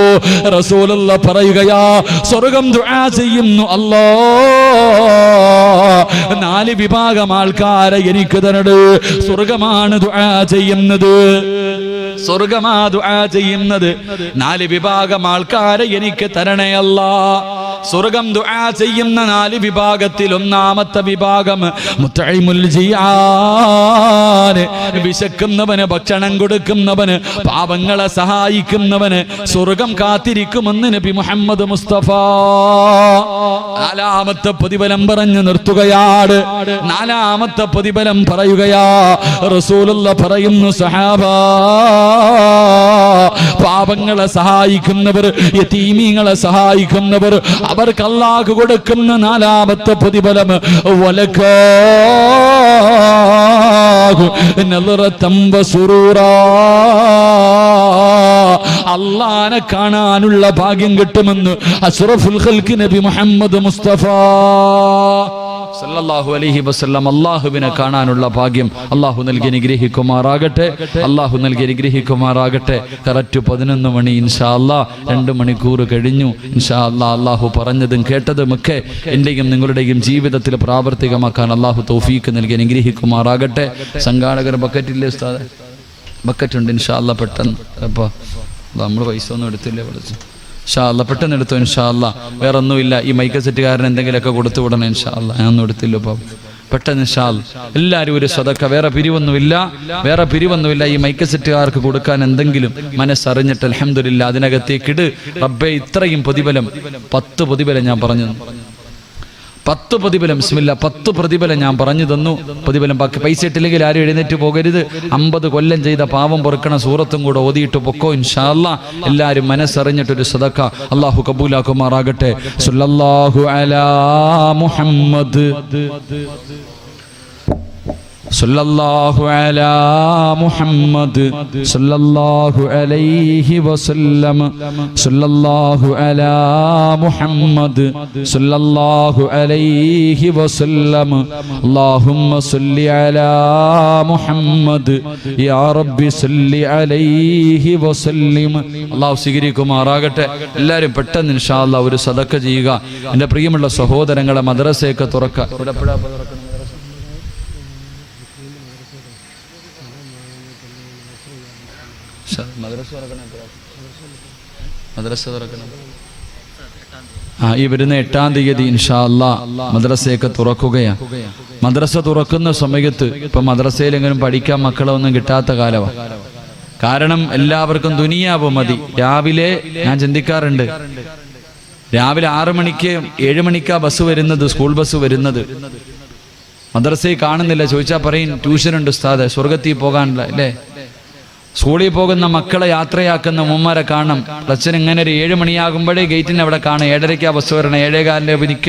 റസൂലുള്ളാഹി പറയുകയാ, സ്വർഗം ദുആ ചെയ്യുന്നു അല്ലാഹ് 4 വിഭാഗം ആൾക്കാരെ എനിക്ക് തരണേ. സ്വർഗമാണ് ദുആ ചെയ്യുന്നത്. സ്വർഗമാ ദുആ ചെയ്യുന്നത്. 4 വിഭാഗം ആൾക്കാരെ എനിക്ക് തരണേ അല്ലാ. സ്വർഗം ദുആ ചെയ്യുന്ന 4 വിഭാഗത്തിൽ ഒന്നാമത്തെ വിഭാഗം മുത്തഇമുൽ ജിയാൻ, വിശക്കുന്നവന് ഭക്ഷണം കൊടുക്കുന്നവന്, പാപങ്ങളെ സഹായിക്കുന്നവന് സ്വർഗം കാത്തിരിക്കുമെന്ന് നബി മുഹമ്മദ് മുസ്തഫ. 4ാമത്തെ പ്രതിഫലം പറഞ്ഞു നിർത്തുകയാണ്. 4ാമത്തെ പ്രതിഫലം പറയുകയാ. റസൂലുള്ള പറയുന്നു, സഹാബ, പാപങ്ങളെ സഹായിക്കുന്നവർ, യതീമീങ്ങളെ സഹായിക്കുന്നവർ, അവർക്ക് അല്ലാഹു കൊടുക്കുന്ന 4ാമത്തെ പ്രതിഫലം വലകാഹു നളറതം വസുറൂറാ, അല്ലാഹനെ കാണാനുള്ള ഭാഗ്യം കിട്ടുമെന്ന് അഷ്റഫുൽ ഖൽഖ് നബി മുഹമ്മദ് മുസ്തഫ സല്ലല്ലാഹു അലൈഹി വസല്ലം. അല്ലാഹുവിനെ കാണാനുള്ള ഭാഗ്യം അല്ലാഹു നൽകി അനുഗ്രഹിക്കുമാറാകട്ടെ. അല്ലാഹു നൽകി അനുഗ്രഹിക്കുമാറാകട്ടെ. കറക്റ്റ് 11 മണി ഇൻഷാ അല്ലാഹ്. 2 മണിക്കൂർ കഴിഞ്ഞു ഇൻഷാ അല്ലാഹ്. അല്ലാഹു പറഞ്ഞതും കേട്ടതുമൊക്കെ എന്റെയും നിങ്ങളുടെയും ജീവിതത്തിൽ പ്രാവർത്തികമാക്കാൻ അല്ലാഹു തൗഫീക്ക് നൽകി അനുഗ്രഹിക്കുമാറാകട്ടെ. സംഘാടകർ ബക്കറ്റില്ലേ ഉസ്താദേ? ബക്കറ്റ് ഉണ്ട് ഇൻഷാ അല്ലാഹ്. പെട്ടെന്ന് അപ്പോൾ നമ്മൾ പൈസ ഒന്നും എടുത്തില്ലേ വിളിച്ചു. ഇൻഷാ അല്ലാഹ് പെട്ടെന്ന് എടുത്തു ഇൻഷാ അല്ലാഹ്. വേറെ ഒന്നുമില്ല. ഈ മൈക്ക് സെറ്റുകാരൻ എന്തെങ്കിലുമൊക്കെ കൊടുത്തു വിടണം ഇൻഷാ അല്ലാഹ്. ഞാനൊന്നും എടുത്തില്ലോ അപ്പം പെട്ടെന്ന് ഇൻഷാ അല്ലാഹ്. എല്ലാവരും ഒരു സദക്ക. വേറെ പിരിവൊന്നുമില്ല. ഈ മൈക്ക് സെറ്റുകാർക്ക് കൊടുക്കാൻ എന്തെങ്കിലും മനസ്സറിഞ്ഞിട്ട് അൽഹംദുലില്ലാ അതിനകത്തേക്കിട്. റബ്ബേ, ഇത്രയും പ്രതിഫലം 10 പ്രതിഫലം ഞാൻ പറഞ്ഞു. 10 പ്രതിഫലം. ബിസ്മില്ലാ, 10 പ്രതിഫലം ഞാൻ പറഞ്ഞു തന്നു. പ്രതിഫലം ബാക്കി പൈസ ഇട്ടില്ലെങ്കിൽ ആരും എഴുന്നേറ്റ് പോകരുത്. 50 കൊല്ലം ചെയ്ത പാവം പൊറുക്കണ സൂറത്തും കൂടെ ഓതിയിട്ട് പൊക്കോ ഇൻഷാ അല്ലാഹ്. എല്ലാവരും മനസ്സറിഞ്ഞിട്ടൊരു സദക്ക അല്ലാഹു കബൂലാക്കുമാറാകട്ടെ. സല്ലല്ലാഹു അലാ മുഹമ്മദ്, സല്ലല്ലാഹു അലാ മുഹമ്മദ്, സല്ലല്ലാഹു അലൈഹി വസല്ലം, സല്ലല്ലാഹു അലാ മുഹമ്മദ്, സല്ലല്ലാഹു അലൈഹി വസല്ലം. അല്ലാഹുമ്മ സല്ലി അലാ മുഹമ്മദ്, യാ റബ്ബി സല്ലി അലൈഹി വസല്ലം. അല്ലാഹു സ്വീകരിക്കുമാറാകട്ടെ. എല്ലാവരും പെട്ടെന്ന് ഇൻഷാ അല്ലാഹ് ഒരു സദക്ക ചെയ്യുക. എൻ്റെ പ്രിയമുള്ള സഹോദരങ്ങളെ, മദ്രസയൊക്കെ തുറക്കുക. മദ്രസ തുറക്കണം. ഈ വരുന്ന 8-ാം തീയതി ഇൻഷാ അല്ലാഹ് മദ്രസയൊക്കെ തുറക്കുകയാണ്. മദ്രസ തുറക്കുന്ന സമയത്ത് ഇപ്പൊ മദ്രസയിലെങ്കിലും പഠിക്കാൻ മക്കളൊന്നും കിട്ടാത്ത കാലമാണ്. കാരണം എല്ലാവർക്കും ദുനിയാവ് മതി. രാവിലെ ഞാൻ ചിന്തിക്കാറുണ്ട്, രാവിലെ 6 മണിക്ക് 7 മണിക്കാ ബസ് വരുന്നത്, സ്കൂൾ ബസ് വരുന്നത്. മദ്രസയിൽ കാണുന്നില്ല. ചോദിച്ചാൽ പറയും ട്യൂഷനുണ്ട് ഉസ്താദ്, സ്വർഗത്തിൽ പോകാനില്ല അല്ലേ. സ്കൂളിൽ പോകുന്ന മക്കളെ യാത്രയാക്കുന്ന ഉമ്മമാരെ കാണണം. അച്ഛൻ ഇങ്ങനെ ഒരു 7 മണിയാകുമ്പോഴേ ഗേറ്റിന് അവിടെ കാണും. 7:30 ബസ് വരണം, 7:15 വിരിക്ക.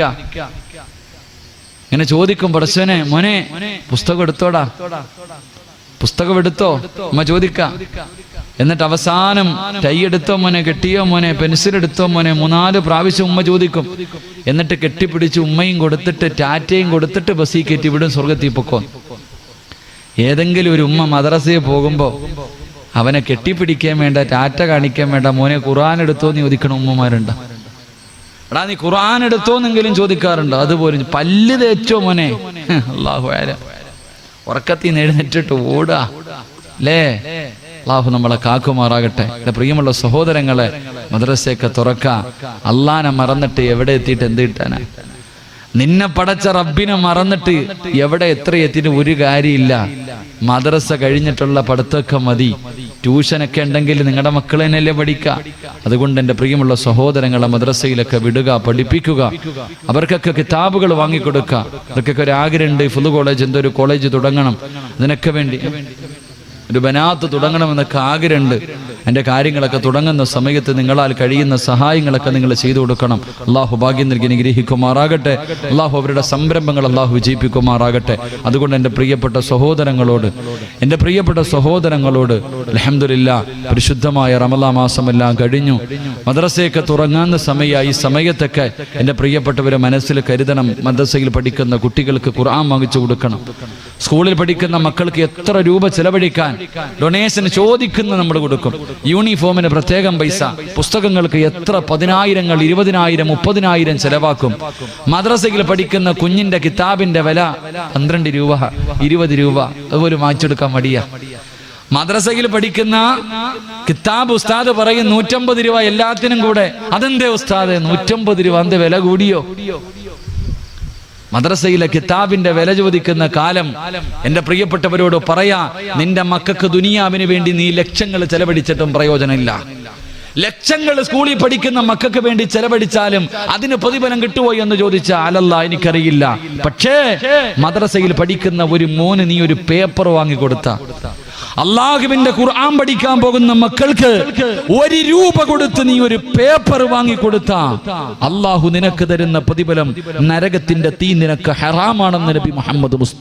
ഇങ്ങനെ ചോദിക്കും, പടച്ചവനെ മോനെ പുസ്തകം എടുത്തോടാ, പുസ്തകം എടുത്തോ ഉമ്മ ചോദിക്ക. എന്നിട്ട് അവസാനം ടൈ എടുത്തോ മോനെ, കെട്ടിയോ മോനെ, പെൻസിൽ എടുത്തോ മോനെ, 3-4 പ്രാവശ്യം ഉമ്മ ചോദിക്കും. എന്നിട്ട് കെട്ടിപ്പിടിച്ച് ഉമ്മയും കൊടുത്തിട്ട് ടാറ്റയും കൊടുത്തിട്ട് ബസ്സിൽ കയറ്റി വിടും, സ്വർഗത്തിൽ പൊക്കോ. ഏതെങ്കിലും ഒരു ഉമ്മ മദ്രസയിൽ പോകുമ്പോൾ അവനെ കെട്ടിപ്പിടിക്കാൻ വേണ്ട, ടാറ്റ കാണിക്കാൻ വേണ്ട, മോനെ ഖുർആൻ എടുത്തോ എന്ന് ചോദിക്കണ ഉമ്മമാരുണ്ട്. എടാ നീ ഖുർആൻ എടുത്തോന്നെങ്കിലും ചോദിക്കാറുണ്ട്. അതുപോലെ പല്ല് തേച്ചോ മോനെ, അല്ലാഹു ആലം, ഉറക്കത്തിൽ നിന്ന് എഴുന്നേറ്റിട്ട് ഓടാ അല്ലേ. അല്ലാഹു നമ്മളെ കാക്കുമാറാകട്ടെ. എൻ്റെ പ്രിയമുള്ള സഹോദരങ്ങളെ, മദ്രസയൊക്കെ തുറക്ക. അള്ളാനെ മറന്നിട്ട് എവിടെ എത്തിയിട്ട് എന്ത് കിട്ടാനാ? നിന്നെ പടച്ച റബ്ബിനെ മറന്നിട്ട് എവിടെ എത്ര എത്തിയിട്ട് ഒരു കാര്യമില്ല. മദ്രസ കഴിഞ്ഞിട്ടുള്ള പഠിത്തമൊക്കെ മതി. ട്യൂഷനൊക്കെ ഉണ്ടെങ്കിൽ നിങ്ങളുടെ മക്കൾ തന്നെയല്ലേ പഠിക്കുക. അതുകൊണ്ട് എൻ്റെ പ്രിയമുള്ള സഹോദരങ്ങളെ മദ്രസയിലൊക്കെ വിടുക, പഠിപ്പിക്കുക. അവർക്കൊക്കെ കിതാബുകൾ വാങ്ങിക്കൊടുക്കുക. അതൊക്കെ ഒരു ആഗ്രഹമുണ്ട്. ഫുൾ കോളേജ്, എന്തോ ഒരു കോളേജ് തുടങ്ങണം, അതിനൊക്കെ വേണ്ടി ഒരു ബനാത്ത് തുടങ്ങണമെന്നൊക്കെ ആഗ്രഹമുണ്ട്. എൻ്റെ കാര്യങ്ങളൊക്കെ തുടങ്ങുന്ന സമയത്ത് നിങ്ങളാൽ കഴിയുന്ന സഹായങ്ങളൊക്കെ നിങ്ങൾ ചെയ്തു കൊടുക്കണം. അള്ളാഹു ഭാഗ്യം നൽകി അനുഗ്രഹിക്കുമാറാകട്ടെ. അള്ളാഹു അവരുടെ സംരംഭങ്ങൾ അള്ളാഹു വിജയിപ്പിക്കുമാറാകട്ടെ. അതുകൊണ്ട് എൻ്റെ പ്രിയപ്പെട്ട സഹോദരങ്ങളോട് അൽഹംദുലില്ലാ, പരിശുദ്ധമായ റമളാൻ മാസമെല്ലാം കഴിഞ്ഞു, മദ്രസയൊക്കെ തുടങ്ങുന്ന സമയമായി. ഈ സമയത്തൊക്കെ എൻ്റെ പ്രിയപ്പെട്ടവരെ മനസ്സിൽ കരുതണം. മദ്രസയിൽ പഠിക്കുന്ന കുട്ടികൾക്ക് ഖുർആൻ വാങ്ങിച്ചു കൊടുക്കണം. സ്കൂളിൽ പഠിക്കുന്ന മക്കൾക്ക് എത്ര രൂപ ചെലവഴിക്കാൻ ഡൊണേഷൻ ചോദിക്കുന്ന നമ്മൾ കൊടുക്കും. യൂണിഫോമിന് പ്രത്യേകം പൈസ, പുസ്തകങ്ങൾക്ക് എത്ര 10,000, 20,000, 30,000 ചെലവാക്കും. മദ്രസയിൽ പഠിക്കുന്ന കുഞ്ഞിന്റെ കിതാബിന്റെ വില 12 രൂപ, 20 രൂപ. അതുപോലെ വാങ്ങിച്ചെടുക്കാൻ മടിയാ. മദ്രസയിൽ പഠിക്കുന്ന കിതാബ് ഉസ്താദ് പറയും 150 രൂപ എല്ലാത്തിനും കൂടെ. അതെന്തേ ഉസ്താദ് 150 രൂപ എന്ത് വില കൂടിയോ? മദ്രസയിലെ കിതാബിന്റെ വില ചോദിക്കുന്ന കാലം. എന്റെ പ്രിയപ്പെട്ടവരോട് പറയാ, നിന്റെ മക്കൾക്ക് ദുനിയാവിന് വേണ്ടി നീ ലക്ഷങ്ങൾ ചെലവഴിച്ചിട്ടും പ്രയോജനമില്ല. ലക്ഷങ്ങൾ സ്കൂളിൽ പഠിക്കുന്ന മക്കൾക്ക് വേണ്ടി ചെലവഴിച്ചാലും അതിന് പ്രതിഫലം കിട്ടുമോ എന്ന് ചോദിച്ചാൽ അലല്ലാ എനിക്കറിയില്ല. പക്ഷേ മദ്രസയിൽ പഠിക്കുന്ന ഒരു മോന് നീ ഒരു പേപ്പർ വാങ്ങിക്കൊടുത്ത, അള്ളാഹുവിന്റെ ഖുർആൻ പഠിക്കാൻ പോകുന്ന മക്കൾക്ക് 1 രൂപ കൊടുത്ത് നീ ഒരു പേപ്പർ വാങ്ങിക്കൊടുത്ത, അള്ളാഹു നിനക്ക് തരുന്ന പ്രതിഫലം നരകത്തിന്റെ തീ നിനക്ക് ഹറാമാണെന്ന് നബി മുഹമ്മദ് മുസ്തഫ